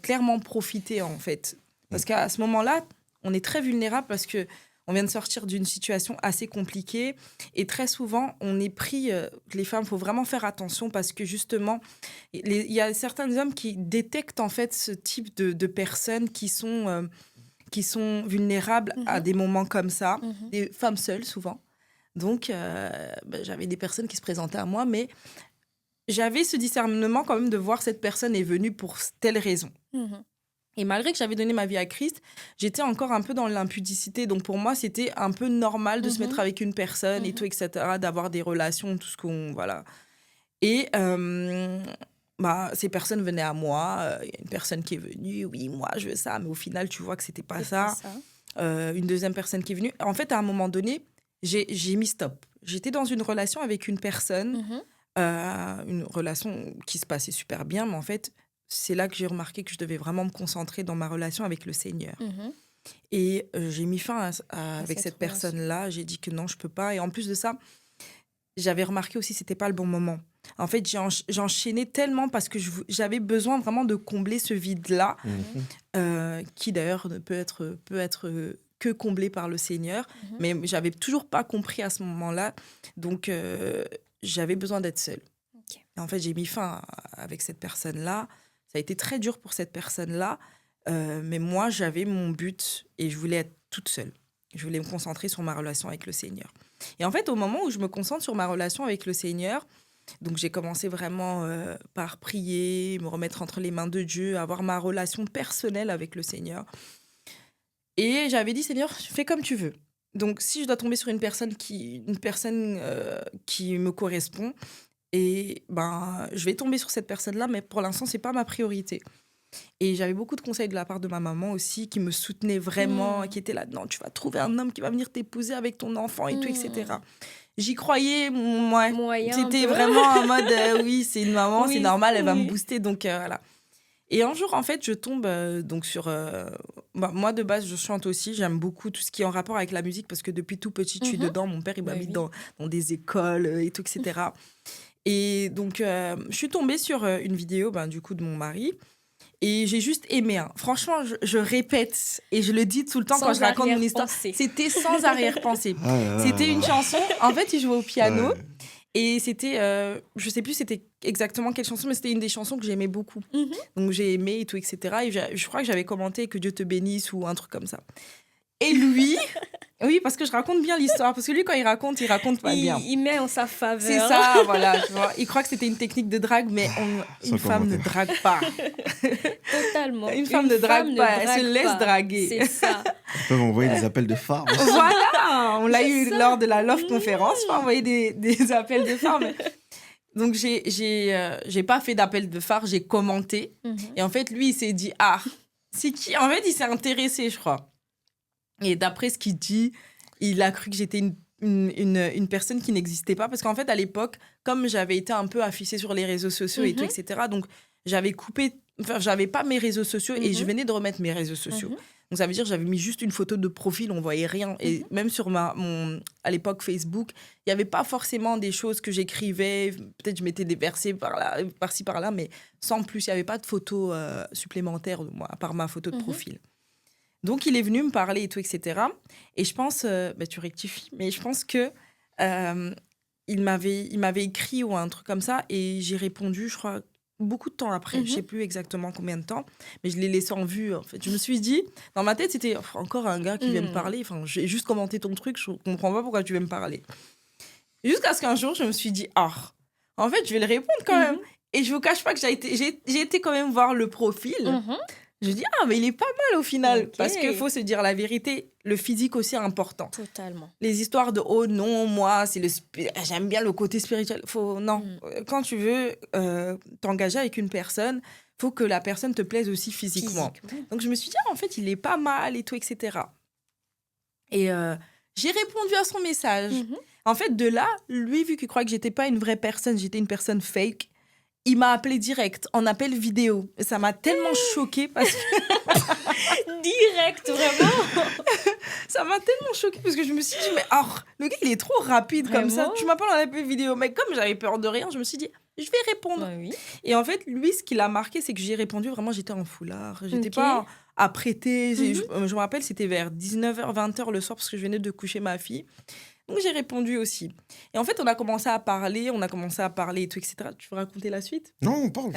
clairement profiter en fait. Mm. Parce qu'à ce moment-là, on est très vulnérable parce que on vient de sortir d'une situation assez compliquée et très souvent on est pris. Les femmes, faut vraiment faire attention parce que justement, il y a certains hommes qui détectent en fait ce type de personnes qui sont vulnérables à mhm, des moments comme ça, mhm, des femmes seules souvent. Donc, j'avais des personnes qui se présentaient à moi, mais j'avais ce discernement quand même de voir cette personne est venue pour telle raison. mhm, Et malgré que j'avais donné ma vie à Christ, j'étais encore un peu dans l'impudicité. Donc pour moi, c'était un peu normal de se mettre mhm, avec une personne et mhm. tout, etc., d'avoir des relations, tout ce qu'on... Voilà. Et ces personnes venaient à moi. Il y a une personne qui est venue, oui, moi, je veux ça. Mais au final, tu vois que c'était pas C'est pas ça. ça. Une deuxième personne qui est venue. En fait, à un moment donné, j'ai mis stop. J'étais dans une relation avec une personne, Mhm, une relation qui se passait super bien, mais en fait, c'est là que j'ai remarqué que je devais vraiment me concentrer dans ma relation avec le Seigneur. mhm. Et j'ai mis fin À avec cette cette relation. personne-là. J'ai dit que non, je peux pas. Et en plus de ça, j'avais remarqué aussi que c'était pas le bon moment. En fait, j'enchaînais tellement parce que j'avais besoin vraiment de combler ce vide-là, Mhm, Mhm. qui d'ailleurs peut être que comblé par le Seigneur. mhm. Mais j'avais toujours pas compris à ce moment-là. Donc, j'avais besoin d'être seule. Ok. Et en fait, j'ai mis fin avec cette personne-là. Ça a été très dur pour cette personne-là. Mais moi, j'avais mon but et je voulais être toute seule. Je voulais me concentrer sur ma relation avec le Seigneur. Et en fait, au moment où je me concentre sur ma relation avec le Seigneur, donc j'ai commencé vraiment par prier, me remettre entre les mains de Dieu, avoir ma relation personnelle avec le Seigneur. Et j'avais dit, Seigneur, fais comme tu veux. Donc, si je dois tomber sur une personne qui me correspond, et je vais tomber sur cette personne-là, mais pour l'instant, c'est pas ma priorité. Et j'avais beaucoup de conseils de la part de ma maman aussi, qui me soutenait vraiment, Mm, qui était là, non, tu vas trouver un homme qui va venir t'épouser avec ton enfant et tout, mm. etc. J'y croyais, ouais. Moyen un C'était peu. vraiment en mode, oui, c'est une maman, c'est Oui, normal, elle va me oui. booster, donc voilà. Et un jour, en fait, je tombe donc sur... moi, de base, je chante aussi. J'aime beaucoup tout ce qui est en rapport avec la musique parce que depuis tout petit, je suis Mhm. dedans. Mon père, il Bah m'a mis oui. dans des écoles et tout, etc. Et donc, je suis tombée sur une vidéo du coup de mon mari. Et j'ai juste aimé, hein. Franchement, je répète et je le dis tout le temps quand je Sans raconte mon histoire. arrière-pensée. C'était sans arrière-pensée. Ah là là C'était une là chanson. En fait, il jouait au là. piano. Ouais. Et c'était, je sais plus c'était exactement quelle chanson, mais c'était une des chansons que j'aimais beaucoup. Mhm. Donc j'ai aimé et tout, etc. Et je crois que j'avais commenté que Dieu te bénisse ou un truc comme ça. Et lui, oui, parce que je raconte bien l'histoire. Parce que lui, quand il raconte pas bien. Il met en sa C'est faveur. ça, voilà, tu vois. Il croit que c'était une technique de drague, mais Sans une femme ne commentaire. drague pas. Totalement. Une femme Une ne femme drague ne pas, elle se drague laisse pas. draguer. C'est ça. Ils peuvent envoyer des appels de phare aussi. Voilà, on l'a C'est eu ça. lors de la Love Conférence, Mhm. pas envoyer des appels de phare. Donc, j'ai pas fait d'appel de phare, j'ai commenté. Mhm. Et en fait, lui, il s'est dit, ah, c'est qui? En fait, il s'est intéressé, je crois. Et d'après ce qu'il dit, il a cru que j'étais une une personne qui n'existait pas. Parce qu'en fait, à l'époque, comme j'avais été un peu affichée sur les réseaux sociaux et tout, Mhm. etc., donc j'avais coupé, enfin, j'avais pas mes réseaux sociaux et je Mhm. venais de remettre mes réseaux sociaux. Mhm. Donc ça veut dire que j'avais mis juste une photo de profil, on voyait rien. Et même sur à l'époque Facebook, il n'y avait pas forcément des choses que j'écrivais. Peut-être je mettais des versets par-ci, par-là, mais sans plus. Il n'y avait pas de photos supplémentaires de moi, à part ma photo de Mhm. profil. Donc il est venu me parler et tout, etc. Et je pense, tu rectifies, mais je pense que il m'avait écrit ou un truc comme ça et j'ai répondu, je crois, beaucoup de temps après. Je sais plus exactement combien de temps, mais je l'ai laissé en vue. En fait, je me suis dit, dans ma tête, c'était encore un gars qui vient me parler. Enfin, j'ai juste commenté ton truc, je comprends pas pourquoi tu veux me parler. Jusqu'à ce qu'un jour, je me suis dit, en fait, je vais le répondre quand même. Et je vous cache pas que j'ai été quand même voir le profil. Mhm. Je dis, mais il est pas mal au final. Ok. Parce qu'il faut se dire la vérité, le physique aussi est important. Totalement. Les histoires de, oh non, moi, j'aime bien le côté spirituel. Non, quand tu veux t'engager avec une personne, faut que la personne te plaise aussi physiquement. Physique. Donc je me suis dit, en fait, il est pas mal et tout, etc. Et j'ai répondu à son message. Mhm. En fait, de là, lui, vu qu'il croit que j'étais pas une vraie personne, j'étais une personne fake, il m'a appelé direct, en appel vidéo. Et ça m'a tellement choquée parce que Direct, vraiment. ça m'a tellement choquée parce que je me suis dit, mais le gars, il est trop rapide comme ça. Vraiment? Tu m'appelles en appel vidéo. Mais comme j'avais peur de rien, je me suis dit, je vais répondre. Oui. Et en fait, lui, ce qui l'a marqué, c'est que j'ai répondu vraiment, j'étais en foulard. J'étais Ok. pas apprêtée. Mhm. Je me rappelle, c'était vers 19h, 20h le soir parce que je venais de coucher ma fille. Donc, j'ai répondu aussi. Et en fait, on a commencé à parler et tout, etc. Tu veux raconter la suite? Non, on parle.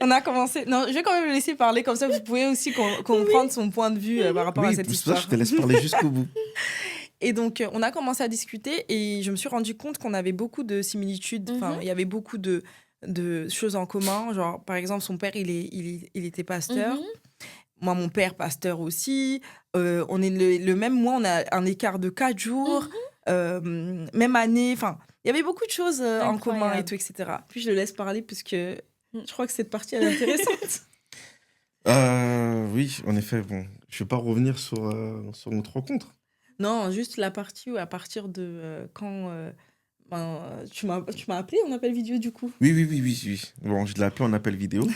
On a commencé... Non, je vais quand même le laisser parler, comme ça, vous pouvez aussi comprendre son point de vue par rapport à cette c'est ça, histoire. je te laisse parler jusqu'au bout. Et donc, on a commencé à discuter et je me suis rendu compte qu'on avait beaucoup de similitudes. Enfin, il y avait beaucoup de choses en commun. Genre, par exemple, son père, il était pasteur. Mhm. Moi, mon père, pasteur aussi. On est le même mois, on a un écart de 4 jours. Même année. Enfin, il y avait beaucoup de choses en commun et Incroyable. tout, etc. Puis, je le laisse parler parce que je crois que cette partie, elle est intéressante. Oui, en effet, bon, je vais pas revenir sur notre rencontre. Non, juste la partie où, à partir de quand tu m'as appelé en appel vidéo, du coup. Oui. Bon, je l'ai appelé en appel vidéo.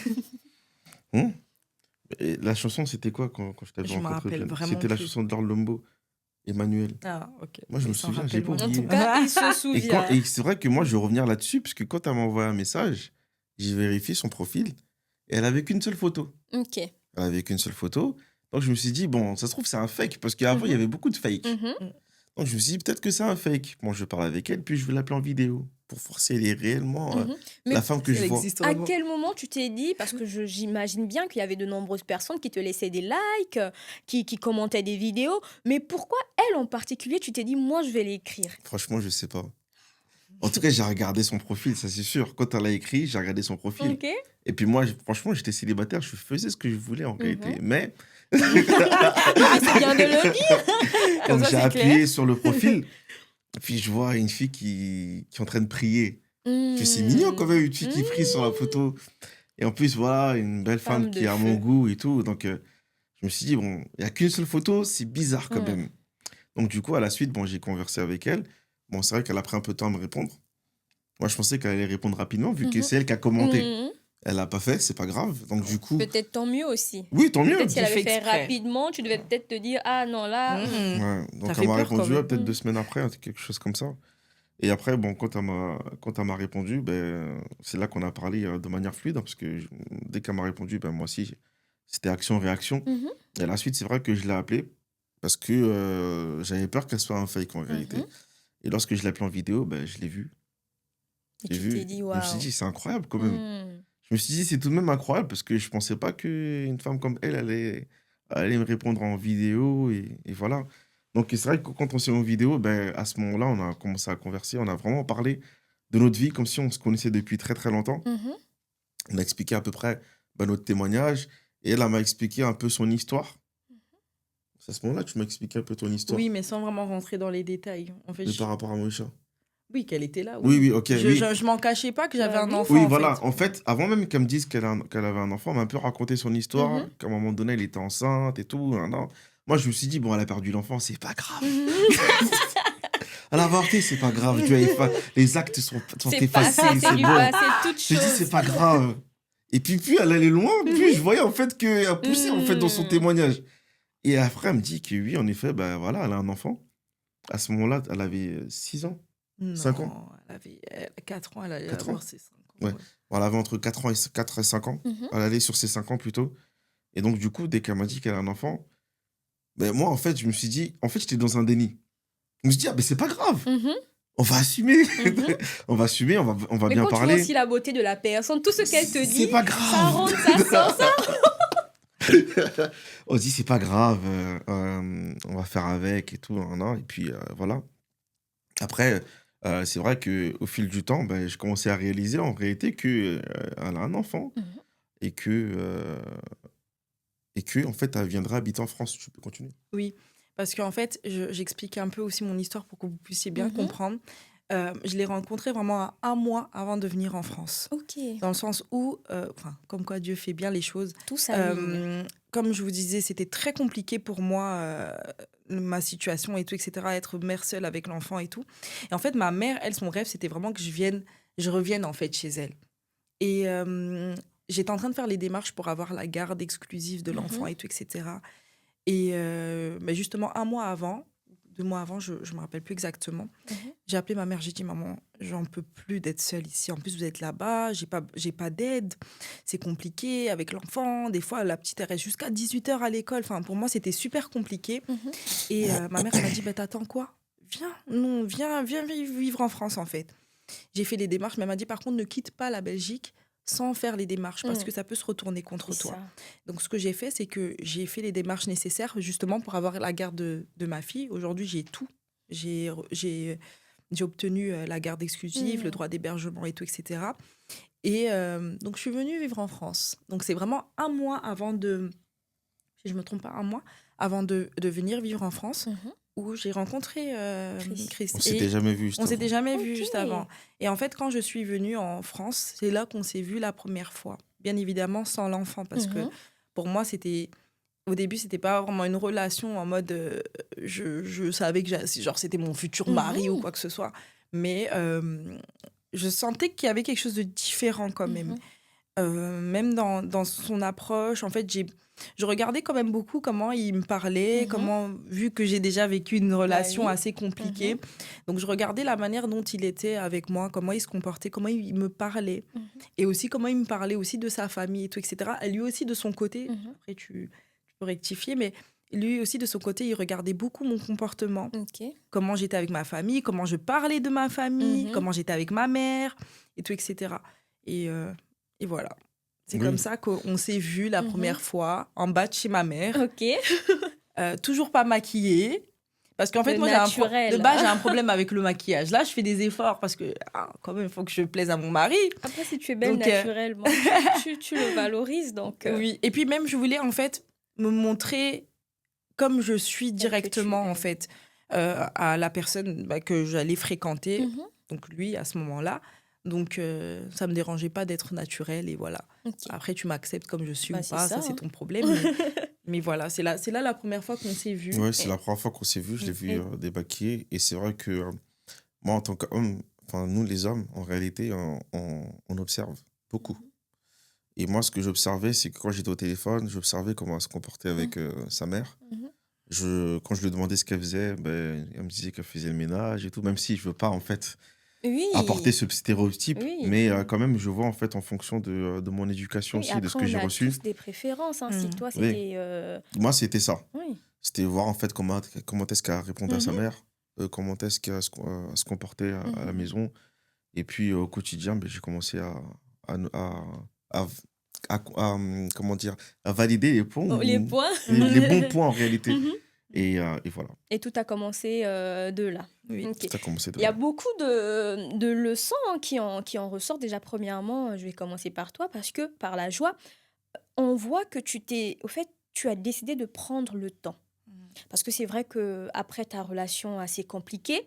Et la chanson, c'était quoi quand je t'avais Je me rencontré, rappelle Jeanne? vraiment C'était la plus. chanson d'Orlombo, Emmanuel. Ah, ok. Moi, je me Il s'en souviens, rappelle j'ai pas moins. En oublié. tout cas, il se Et, souvient. et c'est vrai que moi, je vais revenir là-dessus, parce que quand elle m'a envoyé un message, j'ai vérifié son profil, et elle avait qu'une seule photo. Ok. Elle avait qu'une seule photo. Donc, je me suis dit, bon, ça se trouve, c'est un fake, parce qu'avant, il y avait beaucoup de fakes. Mhm. Donc, je me suis dit, peut-être que c'est un fake. Bon, je parle avec elle, puis je vais l'appeler en vidéo, pour forcer elle est réellement Mhm. Mais la femme que je Elle vois. existe à vraiment. quel moment tu t'es dit, parce que j'imagine bien qu'il y avait de nombreuses personnes qui te laissaient des likes, qui commentaient des vidéos, mais pourquoi elle en particulier, tu t'es dit, moi, je vais l'écrire? Franchement, je sais pas. En tout cas, j'ai regardé son profil, ça c'est sûr. Quand elle a écrit, j'ai regardé son profil. Ok. Et puis moi, franchement, j'étais célibataire, je faisais ce que je voulais en réalité. Mais Ah, c'est bien de le dire. Comme donc ça, j'ai c'est appuyé clair. sur le profil, puis je vois une fille qui est en train de prier. Puis c'est mignon quand même, une fille qui prie sur la photo. Et en plus, voilà, une belle femme Femme qui de est à mon feu. goût et tout. Donc je me suis dit, bon, il n'y a qu'une seule photo, c'est bizarre quand même. Donc du coup, à la suite, bon, j'ai conversé avec elle. Bon, c'est vrai qu'elle a pris un peu de temps à me répondre. Moi, je pensais qu'elle allait répondre rapidement, vu que Mhm. c'est elle qui a commenté. Mhm. Elle l'a pas fait, c'est pas grave. Donc du coup, Peut-être tant mieux aussi. oui, tant mieux. Peut-être si elle J'ai avait fait fait exprès. rapidement, tu devais peut-être te dire, ah non, là. Ouais, donc Ça elle fait m'a peur quand répondu même. peut-être 2 semaines après, quelque chose comme ça. Et après, bon, quand elle m'a répondu, ben, c'est là qu'on a parlé de manière fluide, hein, parce que dès qu'elle m'a répondu, ben, moi aussi, c'était action-réaction. Mhm. Et à la suite, c'est vrai que je l'ai appelée parce que j'avais peur qu'elle soit un fake en réalité. Mhm. Et lorsque je l'ai appelée en vidéo, ben, je l'ai vue. Et J'ai tu vu. t'es dit, Je me waouh. suis dit, c'est incroyable quand même. Mhm. Je me suis dit, c'est tout de même incroyable parce que je pensais pas qu'une femme comme elle allait me répondre en vidéo et voilà. Donc c'est vrai que quand on s'est en vidéo, ben, à ce moment-là, on a commencé à converser, on a vraiment parlé de notre vie comme si on se connaissait depuis très très longtemps. Mhm. On a expliqué à peu près ben, notre témoignage et elle m'a expliqué un peu son histoire. C'est à ce moment-là que tu m'as expliqué un peu ton histoire Oui, mais sans vraiment rentrer dans les détails. En fait, de par rapport à Moïcha. oui, qu'elle était là. Oui, Oui, oui, ok. Je, oui. je m'en cachais pas que j'avais Bah un oui. enfant. Oui, en voilà. fait. En fait, avant même qu'elle me dise qu'elle avait un enfant, elle m'a un peu raconté son histoire, Mhm. qu'à un moment donné, elle était enceinte et tout. Nan, nan. Moi, je me suis dit, bon, elle a perdu l'enfant, c'est pas grave. Elle a avorté, c'est pas grave. Dieu les actes sont C'est passé, effacés, c'est c'est du bon. passé, toute J'ai dit, chose. c'est pas grave. Et puis, plus elle allait loin, plus je voyais en fait qu'elle poussait en fait dans son Hmm. témoignage. Et après, elle me dit que oui, en effet, ben voilà, elle a un enfant. À ce moment-là, elle avait 6 ans, 5 ans, Non, elle a 4 ans, elle allait 4 ans. avoir ses 5 ans. Ouais. Ouais. Bon, elle avait entre 4 et 5 ans. Mhm. Elle allait sur ses 5 ans plutôt. Et donc, du coup, dès qu'elle m'a dit qu'elle a un enfant, ben moi, en fait, je me suis dit, en fait, j'étais dans un déni. Je me suis dit, ah, ben c'est pas grave, Mhm. on va assumer. Mhm. On va assumer, on va Mais bien quand tu vois parler. aussi la beauté de la personne, tout ce qu'elle te C'est dit, pas ça grave. rentre, ça sort, ça. On se dit, c'est pas grave, on va faire avec et tout. Et puis, voilà. Après, c'est vrai qu'au fil du temps, ben, je commençais à réaliser en réalité qu'elle a un enfant Mhm. et que en fait, elle viendra habiter en France. Tu peux continuer. Oui, parce qu'en fait, j'explique un peu aussi mon histoire pour que vous puissiez bien Mhm. comprendre. Je l'ai rencontré vraiment à 1 mois avant de venir en France. Ok, Dans le sens où, enfin, comme quoi Dieu fait bien les choses. tout s'aligne. Comme je vous disais, c'était très compliqué pour moi, ma situation et tout, etc. Être mère seule avec l'enfant et tout. Et en fait, ma mère, elle, son rêve, c'était vraiment que je revienne en fait chez elle. Et j'étais en train de faire les démarches pour avoir la garde exclusive de l'enfant Mhm. et tout, etc. Et mais justement, 1 mois avant, 2 mois avant, je ne me rappelle plus exactement, Mhm. j'ai appelé ma mère, j'ai dit, maman, j'en peux plus d'être seule ici. En plus, vous êtes là-bas, j'ai pas d'aide, c'est compliqué avec l'enfant. Des fois, la petite, elle reste jusqu'à 18h à l'école. Enfin, pour moi, c'était super compliqué. Mhm. Et ma mère, elle m'a dit, bah, t'attends quoi? Viens, non, viens vivre en France, en fait. J'ai fait les démarches, mais elle m'a dit, par contre, ne quitte pas la Belgique sans faire les démarches, parce Mm. que ça peut se retourner C'est contre toi. ça. Donc, ce que j'ai fait, c'est que j'ai fait les démarches nécessaires, justement, pour avoir la garde de ma fille. Aujourd'hui, j'ai tout. J'ai obtenu la garde exclusive, le Mm. droit d'hébergement et tout, etc. Et donc, je suis venue vivre en France. Donc, c'est vraiment 1 mois avant de... Si je ne me trompe pas, 1 mois avant de venir vivre en France, Mhm. où j'ai rencontré Chris. Chris. On s'était Et jamais vu juste on s'était avant. jamais vu Ok. juste avant. Et en fait, quand je suis venue en France, c'est là qu'on s'est vu la première fois. Bien évidemment, sans l'enfant, parce que Mhm. pour moi, c'était... Au début, c'était pas vraiment une relation en mode je savais que genre c'était mon futur mari ou Mhm. quoi que ce soit, mais je sentais qu'il y avait quelque chose de différent quand même. Mhm. Même dans son approche, en fait, je regardais quand même beaucoup comment il me parlait, Mhm. vu que j'ai déjà vécu une Bah relation oui. assez compliquée, Mhm. donc je regardais la manière dont il était avec moi, comment il se comportait, comment il me parlait, Mhm. et aussi comment il me parlait aussi de sa famille et tout, etc. Et lui aussi de son côté, Mhm. après tu peux rectifier, mais lui aussi de son côté, il regardait beaucoup mon comportement, Ok. comment j'étais avec ma famille, comment je parlais de ma famille, Mhm. comment j'étais avec ma mère, et tout, etc. Et, euh, et voilà. C'est comme Oui. ça qu'on s'est vu la Mhm. première fois en bas de chez ma mère, Ok. toujours pas maquillée. Parce qu'en fait, Le moi, de naturel. base, j'ai un problème avec le maquillage. Là, je fais des efforts parce que, quand même, il faut que je plaise à mon mari. Après, si tu es belle Donc, naturellement, tu le valorises. Donc, oui. Et puis, même, je voulais, en fait, me montrer comme je suis tel que tu directement, en es. fait, à la personne que j'allais fréquenter. Mhm. Donc, lui, à ce moment-là. Donc, ça me dérangeait pas d'être naturelle et voilà. Ok. Après, tu m'acceptes comme je suis Bah, ou c'est pas, ça. ça, c'est Hein. ton problème. Mais voilà, c'est là la première fois qu'on s'est vus. Ouais, c'est Et, la première fois qu'on s'est vu. Je l'ai vu et- débaquer. Et c'est vrai que moi, en tant qu'homme, enfin, nous les hommes, en réalité, on observe beaucoup. Et moi, ce que j'observais, c'est que quand j'étais au téléphone, j'observais comment elle se comportait avec sa mère. Mhm. Quand je lui demandais ce qu'elle faisait, ben, elle me disait qu'elle faisait le ménage et tout, même si je veux pas, en fait, apporter Oui. ce stéréotype. Oui. Mais quand même, je vois, en fait, en fonction de mon éducation Oui, aussi, de ce après, que on j'ai a reçu. tous des préférences. Hein. Si Mm. toi, Oui, c'était... moi, c'était ça. Oui. C'était voir, en fait, comment est-ce qu'elle répondait à sa Mhm. mère, comment est-ce qu'elle se comportait à la Mhm. maison. Et puis, au quotidien, ben, j'ai commencé à, à, comment dire, à valider les points, Oh, les points. les bons points en réalité. Mhm. Et voilà, Et tout a commencé de là. Oui. Ok. tout a commencé de Il y a là. beaucoup de leçons hein, qui en ressortent. Déjà, premièrement, je vais commencer par toi parce que par la joie, on voit que au fait, tu as décidé de prendre le temps. Parce que c'est vrai que après ta relation assez compliquée,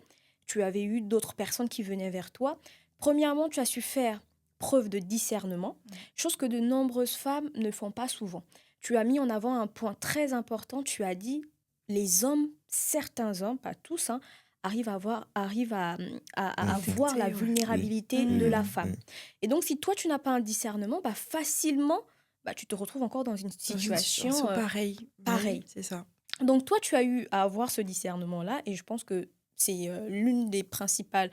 tu avais eu d'autres personnes qui venaient vers toi. Premièrement, tu as su faire preuve de discernement, chose que de nombreuses femmes ne font pas souvent. Tu as mis en avant un point très important, tu as dit les hommes, certains hommes, pas tous, hein, arrive à voir la Affecté, ouais. vulnérabilité de la femme. Mm. Et donc, si toi, tu n'as pas un discernement, bah, facilement, bah, tu te retrouves encore dans une Dans une situation situation pareille. Bah oui, pareille. c'est ça. Donc, toi, tu as eu à avoir ce discernement-là, et je pense que c'est l'une des principales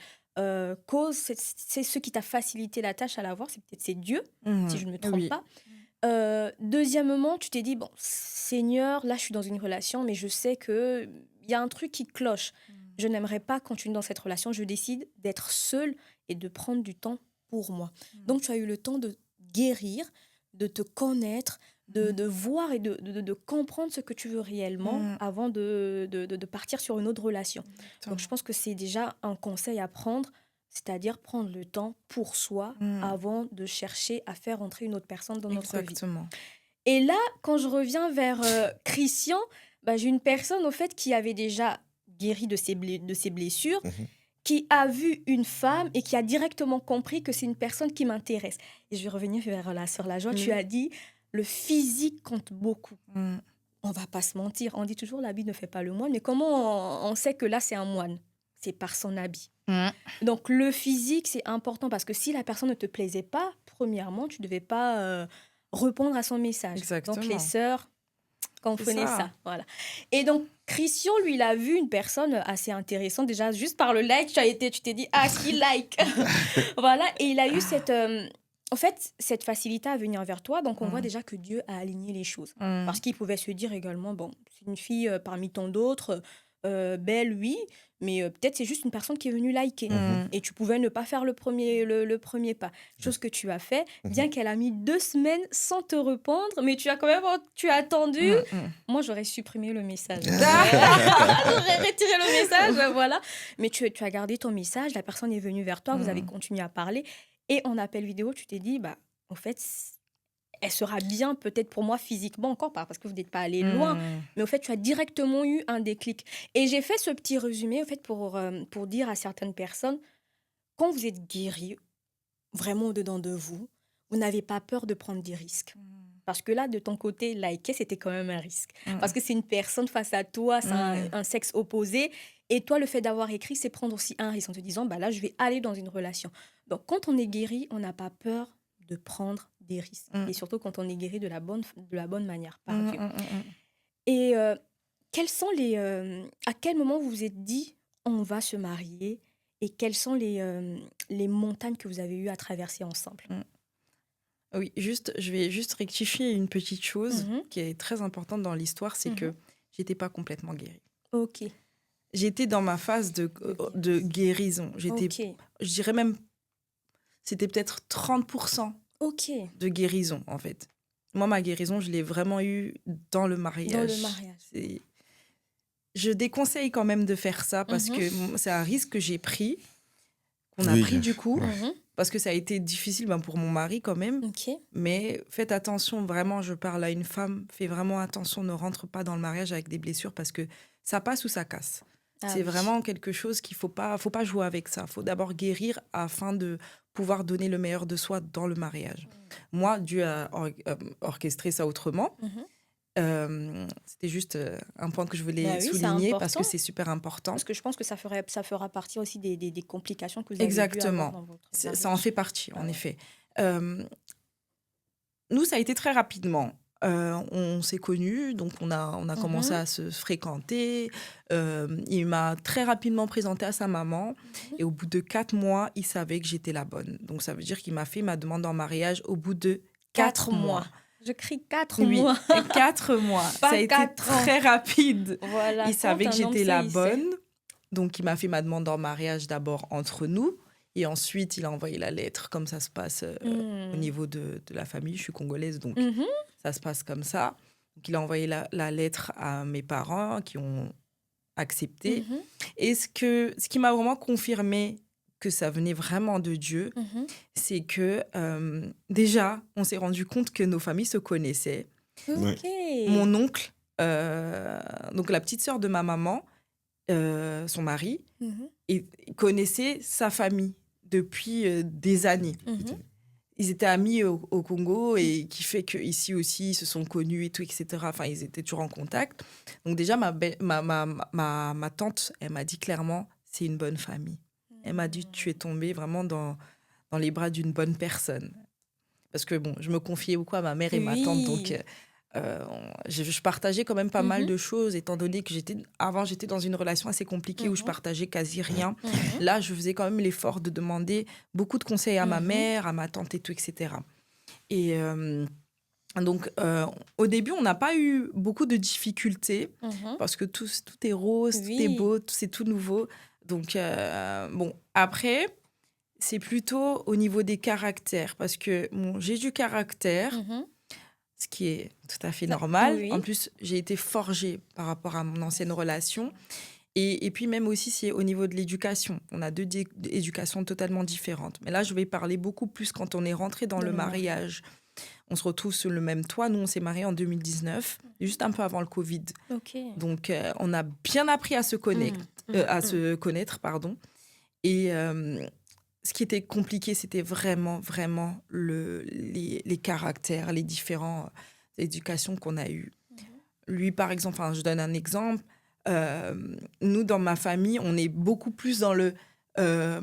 causes, c'est ce qui t'a facilité la tâche à l'avoir, c'est Dieu, si je ne me trompe Oui. pas. Deuxièmement, tu t'es dit, bon, Seigneur, là, je suis dans une relation, mais je sais qu'il y a un truc qui cloche. Je n'aimerais pas continuer dans cette relation. Je décide d'être seule et de prendre du temps pour moi. Donc, tu as eu le temps de guérir, de te connaître, de voir et de comprendre ce que tu veux réellement avant de partir sur une autre relation. Donc, je pense que c'est déjà un conseil à prendre, c'est-à-dire prendre le temps pour soi avant de chercher à faire entrer une autre personne dans notre vie. Exactement. Et là, quand je reviens vers Christian, bah, j'ai une personne au fait qui avait déjà guéri de ses blessures, Mhm. qui a vu une femme et qui a directement compris que c'est une personne qui m'intéresse. Et je vais revenir vers la sœur Lajoie. Tu as dit, le physique compte beaucoup. On va pas se mentir. On dit toujours, l'habit ne fait pas le moine. Mais comment on sait que là, c'est un moine? C'est par son habit. Donc, le physique, c'est important parce que si la personne ne te plaisait pas, premièrement, tu ne devais pas répondre à son message. Exactement. Donc, les sœurs, comprenez ça. ça. Voilà. Et donc, Christian, lui, il a vu une personne assez intéressante. Déjà, juste par le like, tu t'es dit, ah, qui like? Voilà. Et il a eu en fait, cette facilité à venir vers toi. Donc, on voit déjà que Dieu a aligné les choses. Parce qu'il pouvait se dire également, bon, c'est une fille parmi tant d'autres, belle, oui, mais peut-être c'est juste une personne qui est venue liker. Et tu pouvais ne pas faire le premier pas. Chose que tu as fait, bien qu'elle a mis 2 semaines sans te répondre, mais tu as quand même tu as attendu. Moi, j'aurais supprimé le message. J'aurais retiré le message, voilà. Mais tu as gardé ton message, la personne est venue vers toi, vous avez continué à parler. Et en appel vidéo, tu t'es dit, bah, en fait, elle sera bien peut-être pour moi physiquement encore, parce que vous n'êtes pas allé loin, mais au fait, tu as directement eu un déclic. Et j'ai fait ce petit résumé, au fait, pour dire à certaines personnes, quand vous êtes guéri, vraiment au-dedans de vous, vous n'avez pas peur de prendre des risques. Parce que là, de ton côté, liker, c'était quand même un risque. Parce que c'est une personne face à toi, c'est un sexe opposé. Et toi, le fait d'avoir écrit, c'est prendre aussi un risque en te disant, bah là, je vais aller dans une relation. Donc, quand on est guéri, on n'a pas peur de prendre des risques. Et surtout quand on est guéri de la bonne manière par Dieu. Et quels sont à quel moment vous vous êtes dit, on va se marier? Et quelles sont les montagnes que vous avez eu à traverser ensemble? Oui, je vais juste rectifier une petite chose qui est très importante dans l'histoire, c'est que j'étais pas complètement guérie. Ok. J'étais dans ma phase de guérison. Je dirais même, c'était peut-être 30% de guérison, en fait. Moi, ma guérison, je l'ai vraiment eue dans le mariage. Dans le mariage. Je déconseille quand même de faire ça parce que c'est un risque que j'ai pris, qu'on a Oui, pris du coup, Mhm. parce que ça a été difficile pour mon mari quand même. Ok. Mais faites attention, vraiment, je parle à une femme, faites vraiment attention, ne rentre pas dans le mariage avec des blessures parce que ça passe ou ça casse. C'est vraiment quelque chose qu'il faut pas jouer avec ça. Il faut d'abord guérir afin de pouvoir donner le meilleur de soi dans le mariage. Moi, Dieu a orchestré ça autrement. C'était juste un point que je voulais souligner parce que c'est super important. Parce que je pense que ça fera partie aussi des complications que vous avez Exactement. dû avoir dans votre mariage. Ça en fait partie, en effet. Nous, ça a été très rapidement. On s'est connus, donc on a commencé à se fréquenter. Il m'a très rapidement présenté à sa maman. Et au bout de 4 mois, il savait que j'étais la bonne. Donc ça veut dire qu'il m'a fait ma demande en mariage au bout de 4 mois. Je crie 4 mois. 4 mois. Ça a été très rapide. Voilà, il savait que j'étais la bonne. Donc, il m'a fait ma demande en mariage d'abord entre nous. Et ensuite, il a envoyé la lettre, comme ça se passe au niveau de la famille. Je suis congolaise, donc ça se passe comme ça. Donc, il a envoyé la lettre à mes parents qui ont accepté. Et ce qui m'a vraiment confirmé que ça venait vraiment de Dieu, c'est que déjà, on s'est rendu compte que nos familles se connaissaient. Mon oncle, donc la petite sœur de ma maman, son mari, il connaissait sa famille depuis des années. Ils étaient amis au Congo et qui fait qu'ici aussi, ils se sont connus et tout, etc. Enfin, ils étaient toujours en contact. Donc déjà, ma tante, elle m'a dit clairement, c'est une bonne famille. Elle m'a dit, tu es tombée vraiment dans les bras d'une bonne personne. Parce que bon, je me confiais beaucoup à ma mère et ma tante, donc Oui. je partageais quand même pas mal Mhm, de choses, étant donné que avant, j'étais dans une relation assez compliquée où je mhm, partageais quasi rien. mhm, Là, je faisais quand même l'effort de demander beaucoup de conseils à ma mhm, mère, à ma tante et tout, etc. Et donc, au début, on n'a pas eu beaucoup de difficultés mhm. parce que tout est rose, tout est Oui. beau, c'est tout nouveau. Donc, bon, après, c'est plutôt au niveau des caractères parce que bon, j'ai du caractère, Mhm. ce qui est tout à fait Ça- normal. En Oui. plus, j'ai été forgée par rapport à mon ancienne relation. Et puis même aussi, c'est au niveau de l'éducation. On a éducations totalement différentes. Mais là, je vais parler beaucoup plus quand on est rentré dans Dans le le mariage. mariage. On se retrouve sous le même toit. Nous, on s'est mariés en 2019, juste un peu avant le Covid. Ok. Donc, on a bien appris à Mm, mm, à mm. se connaître, pardon. Et ce qui était compliqué, c'était vraiment, vraiment les caractères, les différentes éducations qu'on a eues. Lui, par exemple, enfin, je donne un exemple. Nous, dans ma famille, on est beaucoup plus dans le... euh,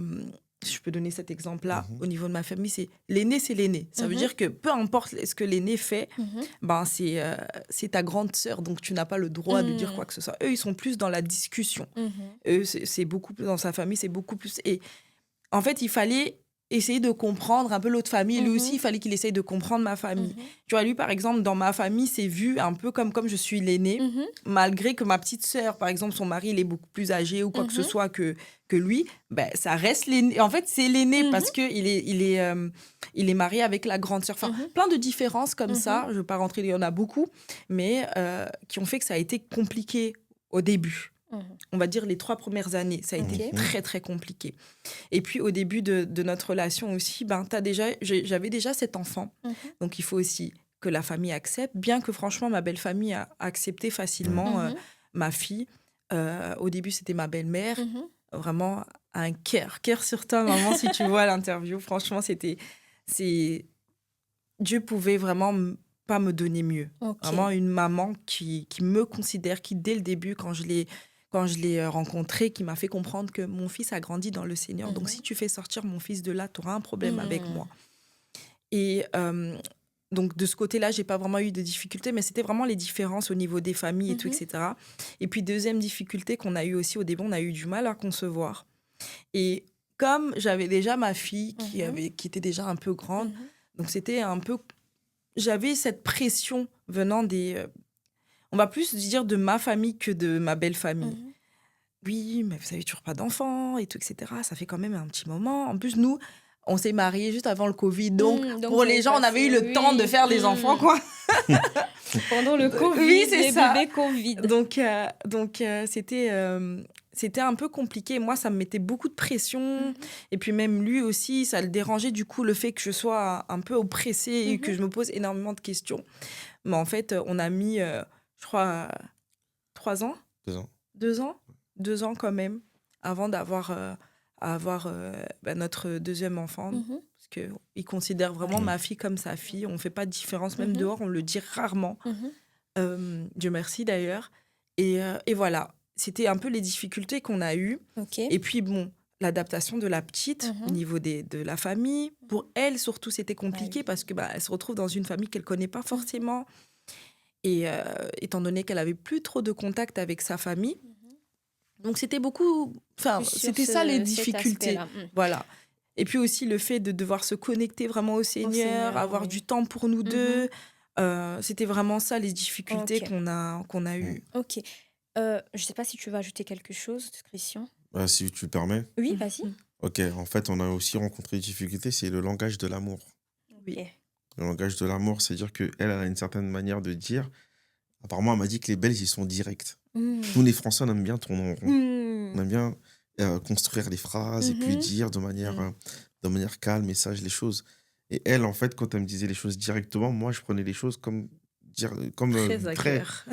si je peux donner cet exemple-là, Mhm. au niveau de ma famille, c'est l'aîné, c'est l'aîné. Ça veut Mhm, dire que peu importe ce que l'aîné fait, mhm, ben, c'est ta grande sœur, donc tu n'as pas le droit de dire mm, quoi que ce soit. Eux, ils sont plus dans la discussion. mhm, Eux, c'est beaucoup plus dans sa famille, c'est beaucoup plus. Et en fait, il fallait essayer de comprendre un peu l'autre famille. Lui aussi, mhm, il fallait qu'il essaye de comprendre ma famille. mhm, Tu vois, lui, par exemple, dans ma famille, c'est vu un peu comme je suis l'aîné, mhm, malgré que ma petite sœur, par exemple, son mari, il est beaucoup plus âgé ou quoi que ce mhm, soit que lui, ben, ça reste l'aîné. En fait, c'est l'aîné mhm, parce qu'il est marié avec la grande sœur. Enfin, mhm, plein de différences comme mhm, ça. Je ne vais pas rentrer, il y en a beaucoup, mais qui ont fait que ça a été compliqué au début. mhm. On va dire les 3 premières années, ça a été Ok. Mhm. très, très compliqué. Et puis au début de notre relation aussi, ben, j'avais déjà cet enfant. Mhm, Donc il faut aussi que la famille accepte, bien que franchement ma belle famille a accepté facilement mhm, ma fille. Au début c'était ma belle-mère, mhm. vraiment un cœur sur toi maman si tu vois l'interview. Franchement c'est Dieu pouvait vraiment pas me donner mieux. Ok. Vraiment une maman qui me considère, qui dès le début, quand je l'ai rencontré, qui m'a fait comprendre que mon fils a grandi dans le Seigneur. Donc, si Mhm, tu fais sortir mon fils de là, tu auras un problème avec mm, moi. Et donc, de ce côté-là, j'ai pas vraiment eu de difficultés, mais c'était vraiment les différences au niveau des familles et tout, mhm, etc. Et puis, deuxième difficulté qu'on a eu aussi au début, on a eu du mal à concevoir. Et comme j'avais déjà ma fille mhm, qui était déjà un peu grande, mhm, donc c'était un peu j'avais cette pression venant on va plus dire de ma famille que de ma belle famille. mhm. Oui, mais vous avez toujours pas d'enfants et tout, etc. Ça fait quand même un petit moment. En plus, nous, on s'est mariés juste avant le Covid. Donc, Donc, pour vous les avez gens, on avait eu passé, le temps de oui. faire des enfants, quoi. Pendant le Oui, Covid, c'est les ça. bébés Covid. Donc, c'était un peu compliqué. Moi, ça me mettait beaucoup de pression. Mhm, Et puis même lui aussi, ça le dérangeait du coup le fait que je sois un peu oppressée et que mhm, je me pose énormément de questions. Mais en fait, on a mis, je crois, 3 ans, 2 ans. 2 ans, 2 ans quand même, avant à avoir notre deuxième enfant. mhm, Parce qu'il considère vraiment ouais. Ouais. ma fille comme sa fille. On ne fait pas de différence, même Mhm, dehors, on le dit rarement. mhm. Dieu merci d'ailleurs. Et voilà, c'était un peu les difficultés qu'on a eues. Ok. Et puis bon, l'adaptation de la petite au Mhm. niveau de la famille. Pour elle, surtout, c'était Bah compliqué oui. parce que elle se retrouve dans une famille qu'elle connaît pas Mhm, forcément. Et étant donné qu'elle avait plus trop de contact avec sa famille, mhm. donc c'était beaucoup. Enfin, Plus sur c'était ça les cet difficultés. aspect-là. Mm. Voilà. Et puis aussi le fait de devoir se connecter vraiment au Au Seigneur, Seigneur, avoir oui. du temps pour nous Mhm. deux. C'était vraiment ça les difficultés Ok. qu'on a Mm. eues. Ok. Je sais pas si tu veux ajouter quelque chose, Christian. Bah, si tu le permets. Oui, vas-y. Mhm. Ok, en fait, on a aussi rencontré des difficultés, c'est le langage de l'amour. Oui. Ok. Le langage de l'amour, c'est-à-dire qu'elle elle a une certaine manière de dire. Apparemment, elle m'a dit que les Belges, ils sont directs. Mm. Nous, les Français, on aime bien tourner en rond. On Mm. aime bien construire les phrases et puis Mhm. dire de manière calme et sage les choses. Et elle, en fait, quand elle me disait les choses directement, moi, je prenais les choses Très à très, cœur.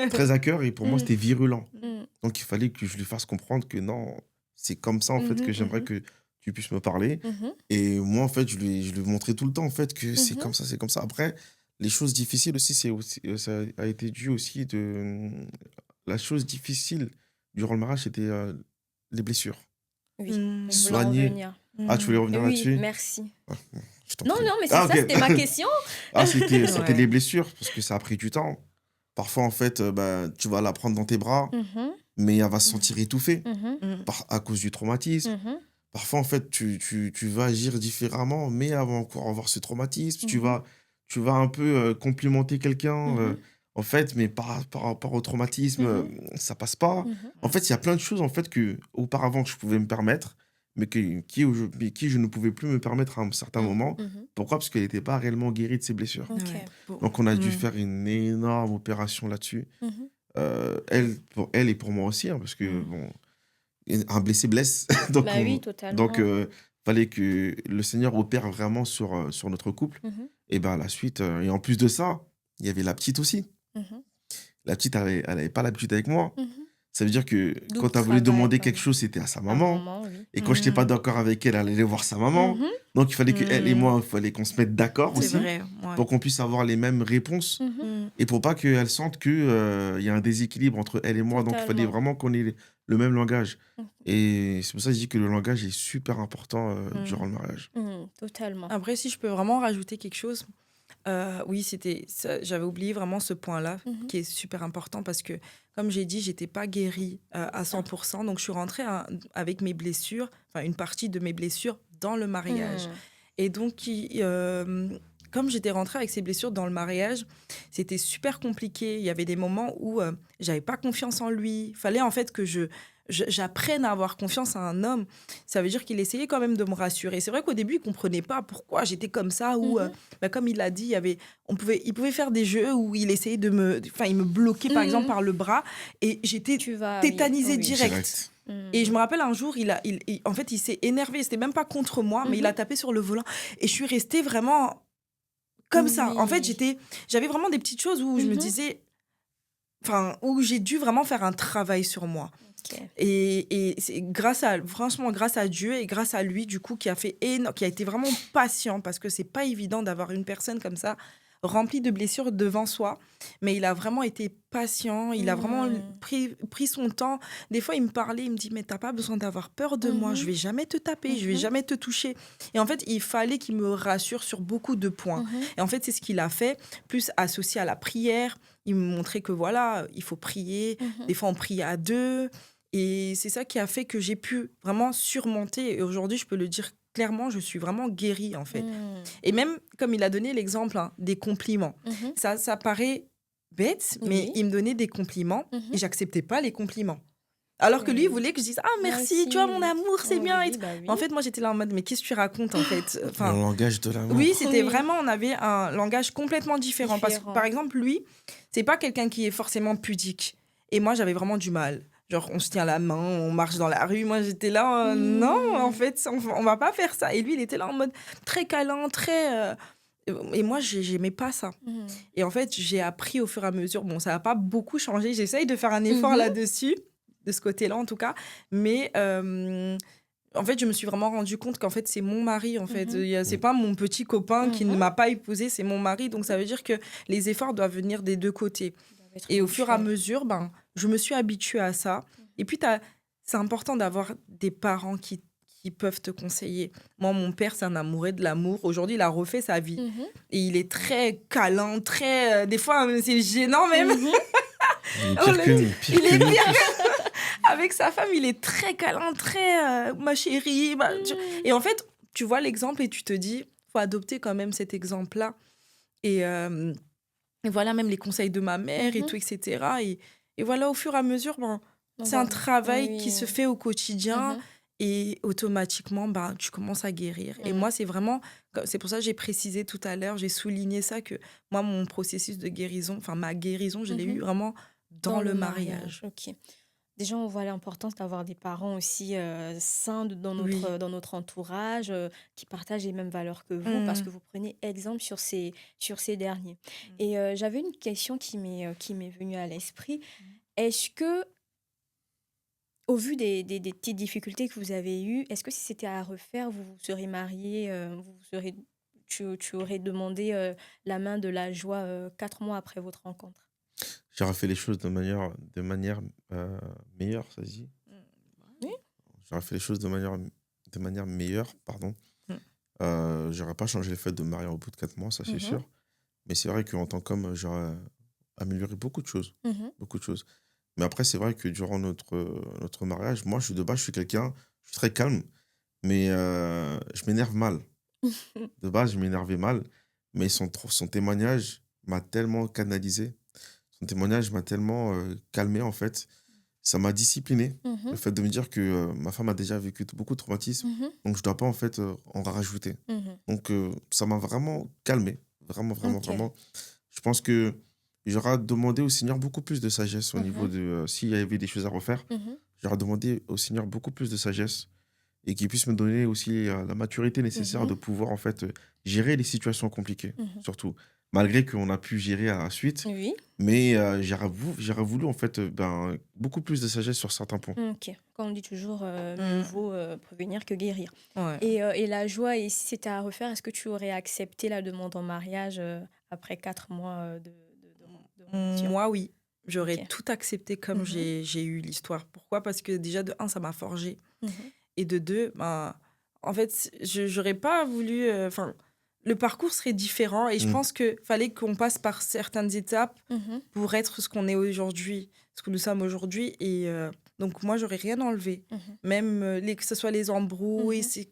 très à cœur et pour moi, Mm. c'était virulent. Mm. Donc, il fallait que je lui fasse comprendre que non, c'est comme ça, en fait, que Mhm, j'aimerais mhm, que tu puisses me parler. mhm, Et moi, en fait, je lui montrais tout le temps, en fait, que c'est mhm. comme ça, c'est comme ça. Après, les choses difficiles aussi, ça a été dû aussi. La chose difficile durant le mariage, c'était les blessures. Oui, je voulais en soigner. venir. Ah, tu voulais revenir Oui, là-dessus? merci. Ah, je t'en Non, prie. non, mais c'est Ah, ça, ok. c'était ma question. Ah, c'était les Ouais. blessures, parce que ça a pris du temps. Parfois, en fait, bah, tu vas la prendre dans tes bras, Mhm, mais elle va se Mhm. sentir étouffée mhm, Mhm. à cause du traumatisme. mhm, Parfois, en fait, tu vas agir différemment, mais elle va encore avoir ce traumatisme. mhm, Tu vas un peu complimenter quelqu'un, mhm, en fait, mais par rapport au traumatisme, mhm, ça passe pas. mhm, En fait, il y a plein de choses, en fait, que auparavant je pouvais me permettre, mais qui je ne pouvais plus me permettre à un certain Mhm. moment. mhm. Pourquoi? Parce qu'elle n'était pas réellement guérie de ses blessures. Ok. Ouais. Bon. Donc, on a dû Mhm. faire une énorme opération là-dessus. Mhm, Pour elle et pour moi aussi, hein, parce que, Mhm. bon, un blessé blesse. Donc, Bah oui, totalement. fallait que le Seigneur opère vraiment sur notre couple. Mhm, Et ben, à la suite, et en plus de ça, il y avait la petite aussi. mhm, La petite, elle avait pas l'habitude avec moi. mhm. Ça veut dire que quand Double tu as voulu travail demander quand quelque même. chose, c'était à sa À maman. maman, oui. Et quand je n'étais pas Mhm. d'accord avec elle, elle allait voir sa maman. Mhm, Donc, il fallait qu'elle et Mhm. moi, il fallait qu'on se mette d'accord C'est aussi vrai. Ouais. pour qu'on puisse avoir les mêmes réponses. mhm. Mhm. Et pour pas qu'elle sente qu'il y a un déséquilibre entre elle et moi. Donc, il fallait Totalement. vraiment qu'on ait le même langage. Mhm, Et c'est pour ça que je dis que le langage est super important durant Mhm. le mariage. mhm, totalement. Après, si je peux vraiment rajouter quelque chose, oui, j'avais oublié vraiment ce point-là Mhm. qui est super important parce que, comme j'ai dit, j'étais pas guérie à C'est ça. 100%. Donc, je suis rentrée avec mes blessures, enfin, une partie de mes blessures dans le mariage. Mhm, Et donc, comme j'étais rentrée avec ces blessures dans le mariage, c'était super compliqué. Il y avait des moments où j'avais pas confiance en lui. Il fallait en fait que j'apprenne à avoir confiance à un homme. Ça veut dire qu'il essayait quand même de me rassurer. C'est vrai qu'au début, il comprenait pas pourquoi j'étais comme ça. Ou, mhm, bah, comme il l'a dit, il pouvait faire des jeux où il essayait enfin, il me bloquait par exemple mhm. par le bras et j'étais Tu vas, oui, tétanisée oui. direct. Direct. Et je Mhm, me rappelle un jour, en fait, il s'est énervé. C'était même pas contre moi, mais il a mhm. tapé sur le volant. Et je suis restée vraiment comme ça. En fait, Oui. j'avais vraiment des petites choses où je me Mhm. disais, enfin, où j'ai dû vraiment faire un travail sur moi. Ok. Et c'est franchement, grâce à Dieu et grâce à lui, du coup, qui a été vraiment patient parce que c'est pas évident d'avoir une personne comme ça, remplie de blessures devant soi. Mais il a vraiment été patient, il a vraiment Mhm, pris son temps. Des fois, il me parlait, il me dit, mais t'as pas besoin d'avoir peur de moi, je mhm, vais jamais te taper, je vais mhm, jamais te toucher. Et en fait, il fallait qu'il me rassure sur beaucoup de points. mhm, Et en fait, c'est ce qu'il a fait, plus associé à la prière. Il me montrait que voilà, il faut prier. mhm. Des fois, on prie à deux. Et c'est ça qui a fait que j'ai pu vraiment surmonter. Et aujourd'hui, je peux le dire clairement, je suis vraiment guérie, en fait. Mhm, Et même, comme il a donné l'exemple des compliments, mhm. ça paraît bête, mais Oui. il me donnait des compliments Mhm. et j'acceptais pas les compliments. Alors que lui, il Oui. voulait que je dise, ah Moi merci, tu vois, aussi, mon oui. amour, c'est bien. Et Oui, tout. bah En oui. fait, moi, j'étais là en mode, mais qu'est-ce que tu racontes, en fait? Le Enfin, langage de oui, l'amour. c'était Oui. vraiment, on avait un langage complètement différent. Parce que, par Différent. exemple, lui, c'est pas quelqu'un qui est forcément pudique. Et moi, j'avais vraiment du mal. Genre, on se tient la main, on marche dans la rue. Moi, j'étais là, non, en Mhm. fait, on va pas faire ça. Et lui, il était là en mode très câlin, très. Et moi, j'aimais pas ça. Mhm. Et en fait, j'ai appris au fur et à mesure. Bon, ça n'a pas beaucoup changé. J'essaye de faire un effort Mhm. là-dessus, de ce côté-là en tout cas. Mais en fait, je me suis vraiment rendu compte qu'en fait, c'est mon mari. En fait, Mhm. c'est pas mon petit copain qui ne Mhm. m'a pas épousé, c'est mon mari. Donc, ça veut dire que les efforts doivent venir des deux côtés. Ils doivent être Et au fur et à mutuels. mesure, ben, je me suis habituée à ça. Et puis, c'est important d'avoir des parents qui peuvent te conseiller. Moi, mon père, c'est un amoureux de l'amour. Aujourd'hui, il a refait sa vie. Mhm. Et il est très câlin, très... des fois, c'est gênant même. Mhm. Il est On pire le que dit. nous. Pire Il que est nous. pire. Avec sa femme, il est très câlin, très ma chérie. Mhm. Et en fait, tu vois l'exemple et tu te dis, faut adopter quand même cet exemple-là. Et voilà, même les conseils de ma mère et Mhm. tout, etc. Et voilà, au fur et à mesure, ben, On c'est va un voir. travail qui se Oui. fait au quotidien Mhm. et automatiquement, ben, tu commences à guérir. Et Mhm. moi, c'est pour ça que j'ai précisé tout à l'heure, j'ai souligné ça, que moi, mon processus de guérison, enfin ma guérison, je l'ai eu Mhm. vraiment dans Dans le le mariage. mariage. Ok. Déjà, on voit l'importance d'avoir des parents aussi sains Oui. dans notre entourage, qui partagent les mêmes valeurs que vous, parce que Mm. vous prenez exemple sur ces derniers. Et j'avais une question qui m'est venue à l'esprit. Est-ce que, au vu des petites difficultés que vous avez eues, est-ce que si c'était à refaire, vous vous serez marié, tu aurais demandé la main de la joie 4 mois après votre rencontre? J'aurais fait les choses de manière meilleure, ça se dit. Oui. j'aurais fait les choses de manière meilleure, pardon. Mm. J'aurais pas changé le fait de me marier au bout de 4 mois, ça c'est Mhm, sûr. Mais c'est vrai qu'en tant qu'homme, j'aurais amélioré beaucoup de choses. mhm, Beaucoup de choses. Mais après, c'est vrai que durant notre mariage, moi, de base, je suis très calme, mais je m'énerve mal. De base, je m'énervais mal, mais son témoignage m'a tellement canalisé, son témoignage m'a tellement calmé, en fait. Ça m'a discipliné, le mhm, fait de me dire que ma femme a déjà vécu beaucoup de traumatismes, mhm, donc je dois pas, en fait, en rajouter. mhm. Donc, ça m'a vraiment calmé, vraiment, vraiment, Ok. vraiment. Je pense que j'aurais demandé au Seigneur beaucoup plus de sagesse au niveau Mhm, de... s'il y avait des choses à refaire, mhm, j'aurais demandé au Seigneur beaucoup plus de sagesse et qu'il puisse me donner aussi la maturité nécessaire mhm, de pouvoir en fait gérer les situations compliquées, mhm. surtout. Malgré qu'on a pu gérer à la suite, Oui. mais j'aurais voulu en fait beaucoup plus de sagesse sur certains points. Ok. Comme on dit toujours, mieux Mm. vaut prévenir que guérir. Ouais. Et la joie, et si c'était à refaire, est-ce que tu aurais accepté la demande en mariage après 4 mois de relation? Moi, oui. J'aurais Ok. tout accepté comme Mhm, j'ai eu l'histoire. Pourquoi? Parce que déjà, de un, ça m'a forgé. mhm, Et de deux, ben, en fait, j'aurais pas voulu. Enfin, le parcours serait différent. Et je Mm. pense qu'il fallait qu'on passe par certaines étapes mhm, pour être ce qu'on est aujourd'hui, ce que nous sommes aujourd'hui. Et donc, moi, j'aurais rien enlevé. mhm, Même que ce soit les embrouilles, mhm, c'est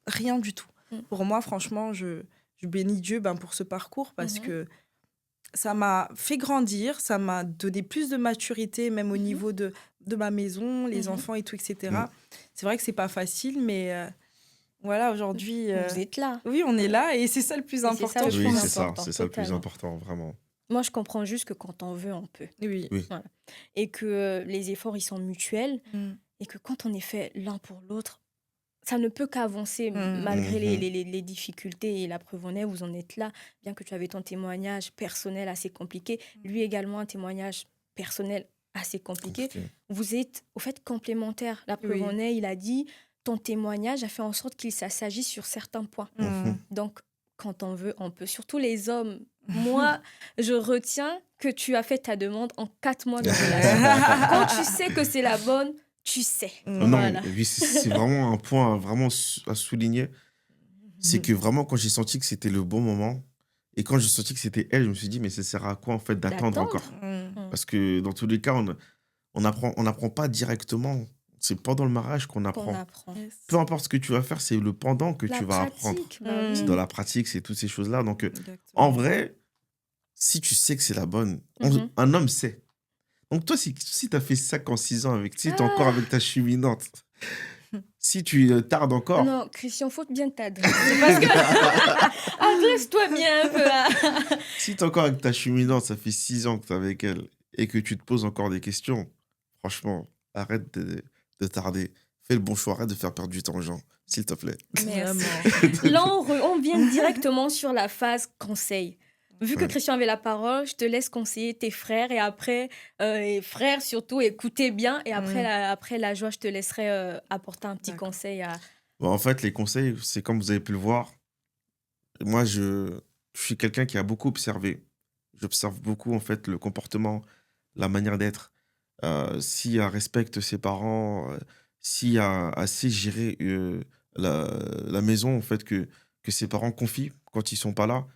rien du tout. mhm, Pour moi, franchement, je bénis Dieu ben, pour ce parcours parce mhm, que ça m'a fait grandir, ça m'a donné plus de maturité, même au mhm, niveau de ma maison, les mhm. enfants et tout, Mm. etc. C'est vrai que c'est pas facile, mais voilà, aujourd'hui, Vous êtes là. oui, on est Ouais. là et c'est ça le plus Et c'est ça important, le je plus Oui, pense. important, c'est ça le plus totalement. important, vraiment. Moi, je comprends juste que quand on veut, on peut. Oui. Oui. Voilà. Et que les efforts, ils sont mutuels. Mm. Et que quand on est fait l'un pour l'autre, ça ne peut qu'avancer Mm. malgré Mhm. les difficultés. Et la preuve en est, vous en êtes là. Bien que tu avais ton témoignage personnel assez compliqué, lui également un témoignage personnel assez compliqué. Compliqué. Vous êtes au fait complémentaires. La preuve Oui. en est, il a dit, ton témoignage a fait en sorte qu'il s'agit sur certains points. Mhm. Mm. Donc, quand on veut, on peut. Surtout les hommes. Moi, je retiens que tu as fait ta demande en 4 mois de relation. Quand tu sais que c'est la bonne, tu sais. Non, Mm. Voilà. et puis c'est vraiment un point vraiment à souligner. C'est que vraiment, quand j'ai senti que c'était le bon moment, et quand j'ai senti que c'était elle, je me suis dit, mais ça sert à quoi en fait d'attendre encore? D'attendre. Mm. Mm. Parce que dans tous les cas, on n'apprend pas directement. C'est pendant le mariage qu'on Qu'on apprend. apprend. Yes. Peu importe ce que tu vas faire, c'est le pendant que La tu vas apprendre. pratique, bah C'est Mm. dans oui. la pratique, c'est toutes ces choses-là. Donc, en Exactement. vrai, si tu sais que c'est la bonne, Mhm. un homme sait. Donc, toi, si tu as fait ça en 6 ans avec, si tu es encore Ah, avec ta cheminante, si tu tardes encore, non, Christian, faut bien t'adresser. Parce que adresse-toi bien un peu. Hein. si tu es encore avec ta cheminante, ça fait 6 ans que tu es avec elle et que tu te poses encore des questions, franchement, arrête de tarder. Fais le bon choix, arrête de faire perdre du temps aux gens, s'il te plaît. Merci. Vraiment. Là, on vient directement sur la phase conseil. Vu que Ouais. Christian avait la parole, je te laisse conseiller tes frères et après, et frères surtout, écoutez bien. Et après, Mm. après la joie, je te laisserai apporter un petit D'accord. conseil à. Bon, en fait, les conseils, c'est comme vous avez pu le voir, moi, je suis quelqu'un qui a beaucoup observé. J'observe beaucoup, en fait, le comportement, la manière d'être. Si elle respecte ses parents, si elle a assez géré la maison, en fait, que ses parents confient quand ils sont pas là,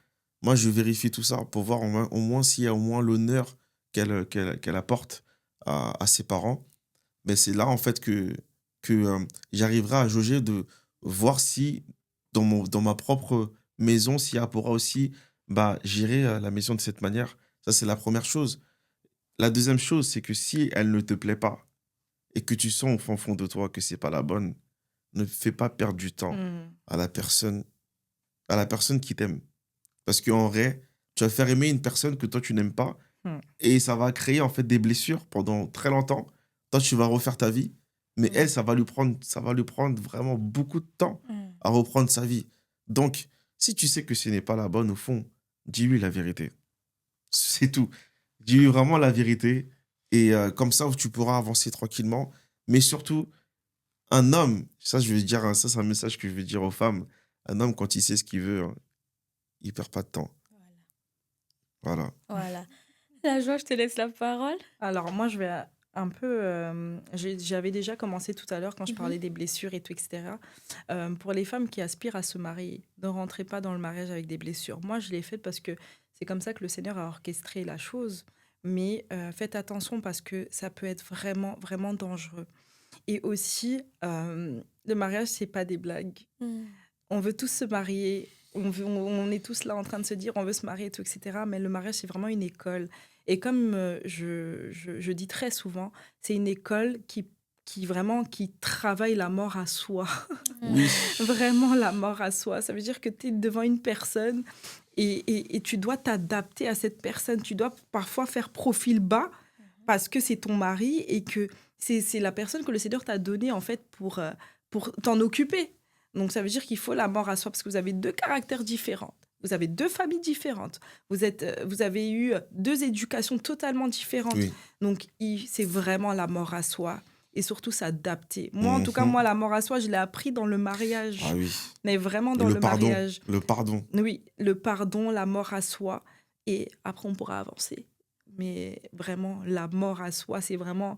moi, je vérifie tout ça pour voir au moins s'il y a au moins l'honneur qu'elle apporte à ses parents. Mais c'est là, en fait, que j'arriverai à jauger de voir si, dans ma propre maison, si elle pourra aussi bah, gérer la maison de cette manière. Ça, c'est la première chose. La deuxième chose, c'est que si elle ne te plaît pas et que tu sens au fond de toi que c'est pas la bonne, ne fais pas perdre du temps Mm. à la personne qui t'aime. Parce qu'en vrai, tu vas faire aimer une personne que toi, tu n'aimes pas Mm. et ça va créer en fait des blessures pendant très longtemps. Toi, tu vas refaire ta vie, mais Mm. elle, ça va lui prendre vraiment beaucoup de temps Hmm. à reprendre sa vie. Donc, si tu sais que ce n'est pas la bonne au fond, dis-lui la vérité. C'est tout. Dis-lui vraiment la vérité et comme ça, tu pourras avancer tranquillement. Mais surtout, un homme, ça, je veux dire, ça, c'est un message que je veux dire aux femmes. Un homme, quand il sait ce qu'il veut, hein, il perd pas de temps. Voilà. Voilà. La joie, je te laisse la parole. Alors, moi, je vais un peu, j'avais déjà commencé tout à l'heure quand je Mhm. parlais des blessures et tout, etc. Pour les femmes qui aspirent à se marier, ne rentrez pas dans le mariage avec des blessures. Moi, je l'ai fait parce que c'est comme ça que le Seigneur a orchestré la chose. Mais faites attention parce que ça peut être vraiment, vraiment dangereux. Et aussi, le mariage, c'est pas des blagues. Mm. On veut tous se marier. On est tous là en train de se dire on veut se marier, et tout, etc. Mais le mariage, c'est vraiment une école. Et comme je dis très souvent, c'est une école qui vraiment qui travaille la mort à soi. Oui, Vraiment la mort à soi. Ça veut dire que tu es devant une personne et tu dois t'adapter à cette personne. Tu dois parfois faire profil bas parce que c'est ton mari et que c'est la personne que le Seigneur t'a donnée en fait pour t'en occuper. Donc ça veut dire qu'il faut la mort à soi parce que vous avez deux caractères différents. Vous avez deux familles différentes. Vous avez eu deux éducations totalement différentes. oui. Donc c'est vraiment la mort à soi et surtout s'adapter. Moi, en tout cas, Mhm. moi, la mort à soi, je l'ai appris dans le Ah mariage. oui. Mais vraiment Et dans le le pardon. mariage. Le pardon. Oui, le pardon, la mort à soi. Et après, on pourra avancer. Mais vraiment, la mort à soi, c'est vraiment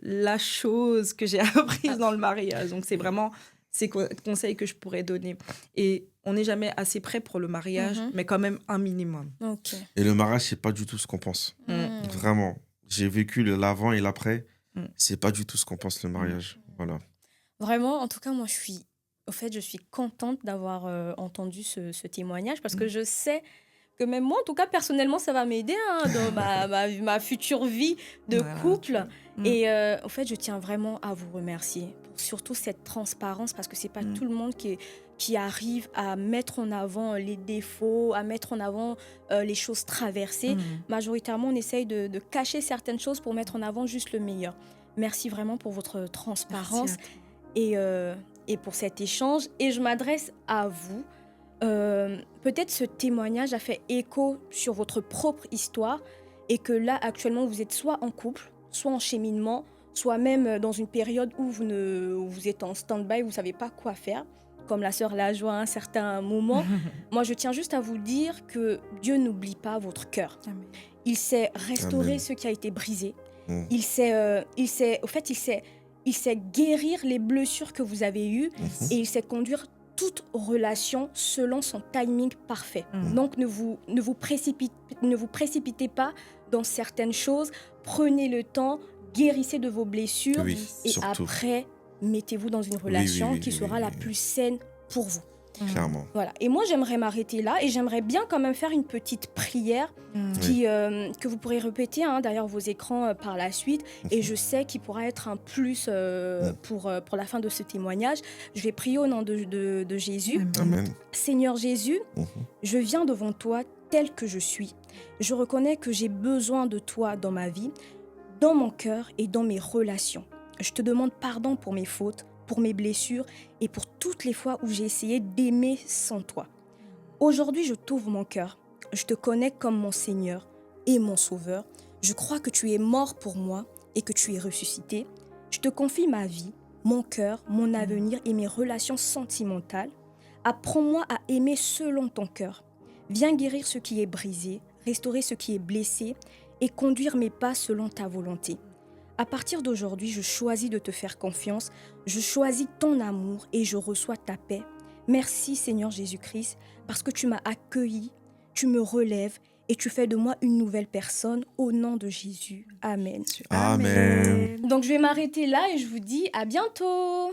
la chose que j'ai apprise dans le mariage. Donc, c'est vraiment ces conseils que je pourrais donner. Et on n'est jamais assez prêt pour le mariage, Mhm. mais quand même un minimum. Ok. Et le mariage, c'est pas du tout ce qu'on pense. Mm. Vraiment. J'ai vécu l'avant et l'après. Mm. C'est pas du tout ce qu'on pense, le mariage. Voilà. Vraiment, en tout cas, moi, je suis contente d'avoir entendu ce témoignage parce que je sais que même moi, en tout cas, personnellement, ça va m'aider hein, dans ma future vie de Voilà, couple. Mm. Et en fait, je tiens vraiment à vous remercier pour surtout cette transparence parce que c'est pas tout le monde qui arrive à mettre en avant les défauts, à mettre en avant les choses traversées. Mm. Majoritairement, on essaye de cacher certaines choses pour mettre en avant juste le meilleur. Merci vraiment pour votre Merci transparence à toi. et pour cet échange. Et je m'adresse à vous. Peut-être ce témoignage a fait écho sur votre propre histoire et que là, actuellement, vous êtes soit en couple, soit en cheminement, soit même dans une période où vous êtes en stand-by, vous ne savez pas quoi faire, comme la sœur l'a joie à un certain moment. Moi, je tiens juste à vous dire que Dieu n'oublie pas votre cœur. Amen. Il sait restaurer Amen. ce qui a été brisé. Mm. Il sait guérir les blessures que vous avez eues Mhm. et il sait conduire toute relation selon son timing parfait. Mm. Donc ne vous précipitez pas dans certaines choses. Prenez le temps, guérissez de vos blessures Oui, et surtout. après, mettez-vous dans une oui, relation oui, qui oui, sera oui, la oui. plus saine pour vous. Clairement. Voilà. Et moi, j'aimerais m'arrêter là et j'aimerais bien quand même faire une petite prière Mm. que vous pourrez répéter hein, derrière vos écrans par la suite. Et je sais qu'il pourra être un plus pour la fin de ce témoignage. Je vais prier au nom de Jésus. Amen. Amen. Seigneur Jésus, Mhm. je viens devant toi tel que je suis. Je reconnais que j'ai besoin de toi dans ma vie, dans mon cœur et dans mes relations. Je te demande pardon pour mes fautes, pour mes blessures et pour toutes les fois où j'ai essayé d'aimer sans toi. Aujourd'hui, je t'ouvre mon cœur. Je te connais comme mon Seigneur et mon Sauveur. Je crois que tu es mort pour moi et que tu es ressuscité. Je te confie ma vie, mon cœur, mon avenir et mes relations sentimentales. Apprends-moi à aimer selon ton cœur. Viens guérir ce qui est brisé, restaurer ce qui est blessé et conduire mes pas selon ta volonté. À partir d'aujourd'hui, je choisis de te faire confiance, je choisis ton amour et je reçois ta paix. Merci Seigneur Jésus-Christ, parce que tu m'as accueilli, tu me relèves et tu fais de moi une nouvelle personne au nom de Jésus. Amen. Amen. Donc je vais m'arrêter là et je vous dis à bientôt.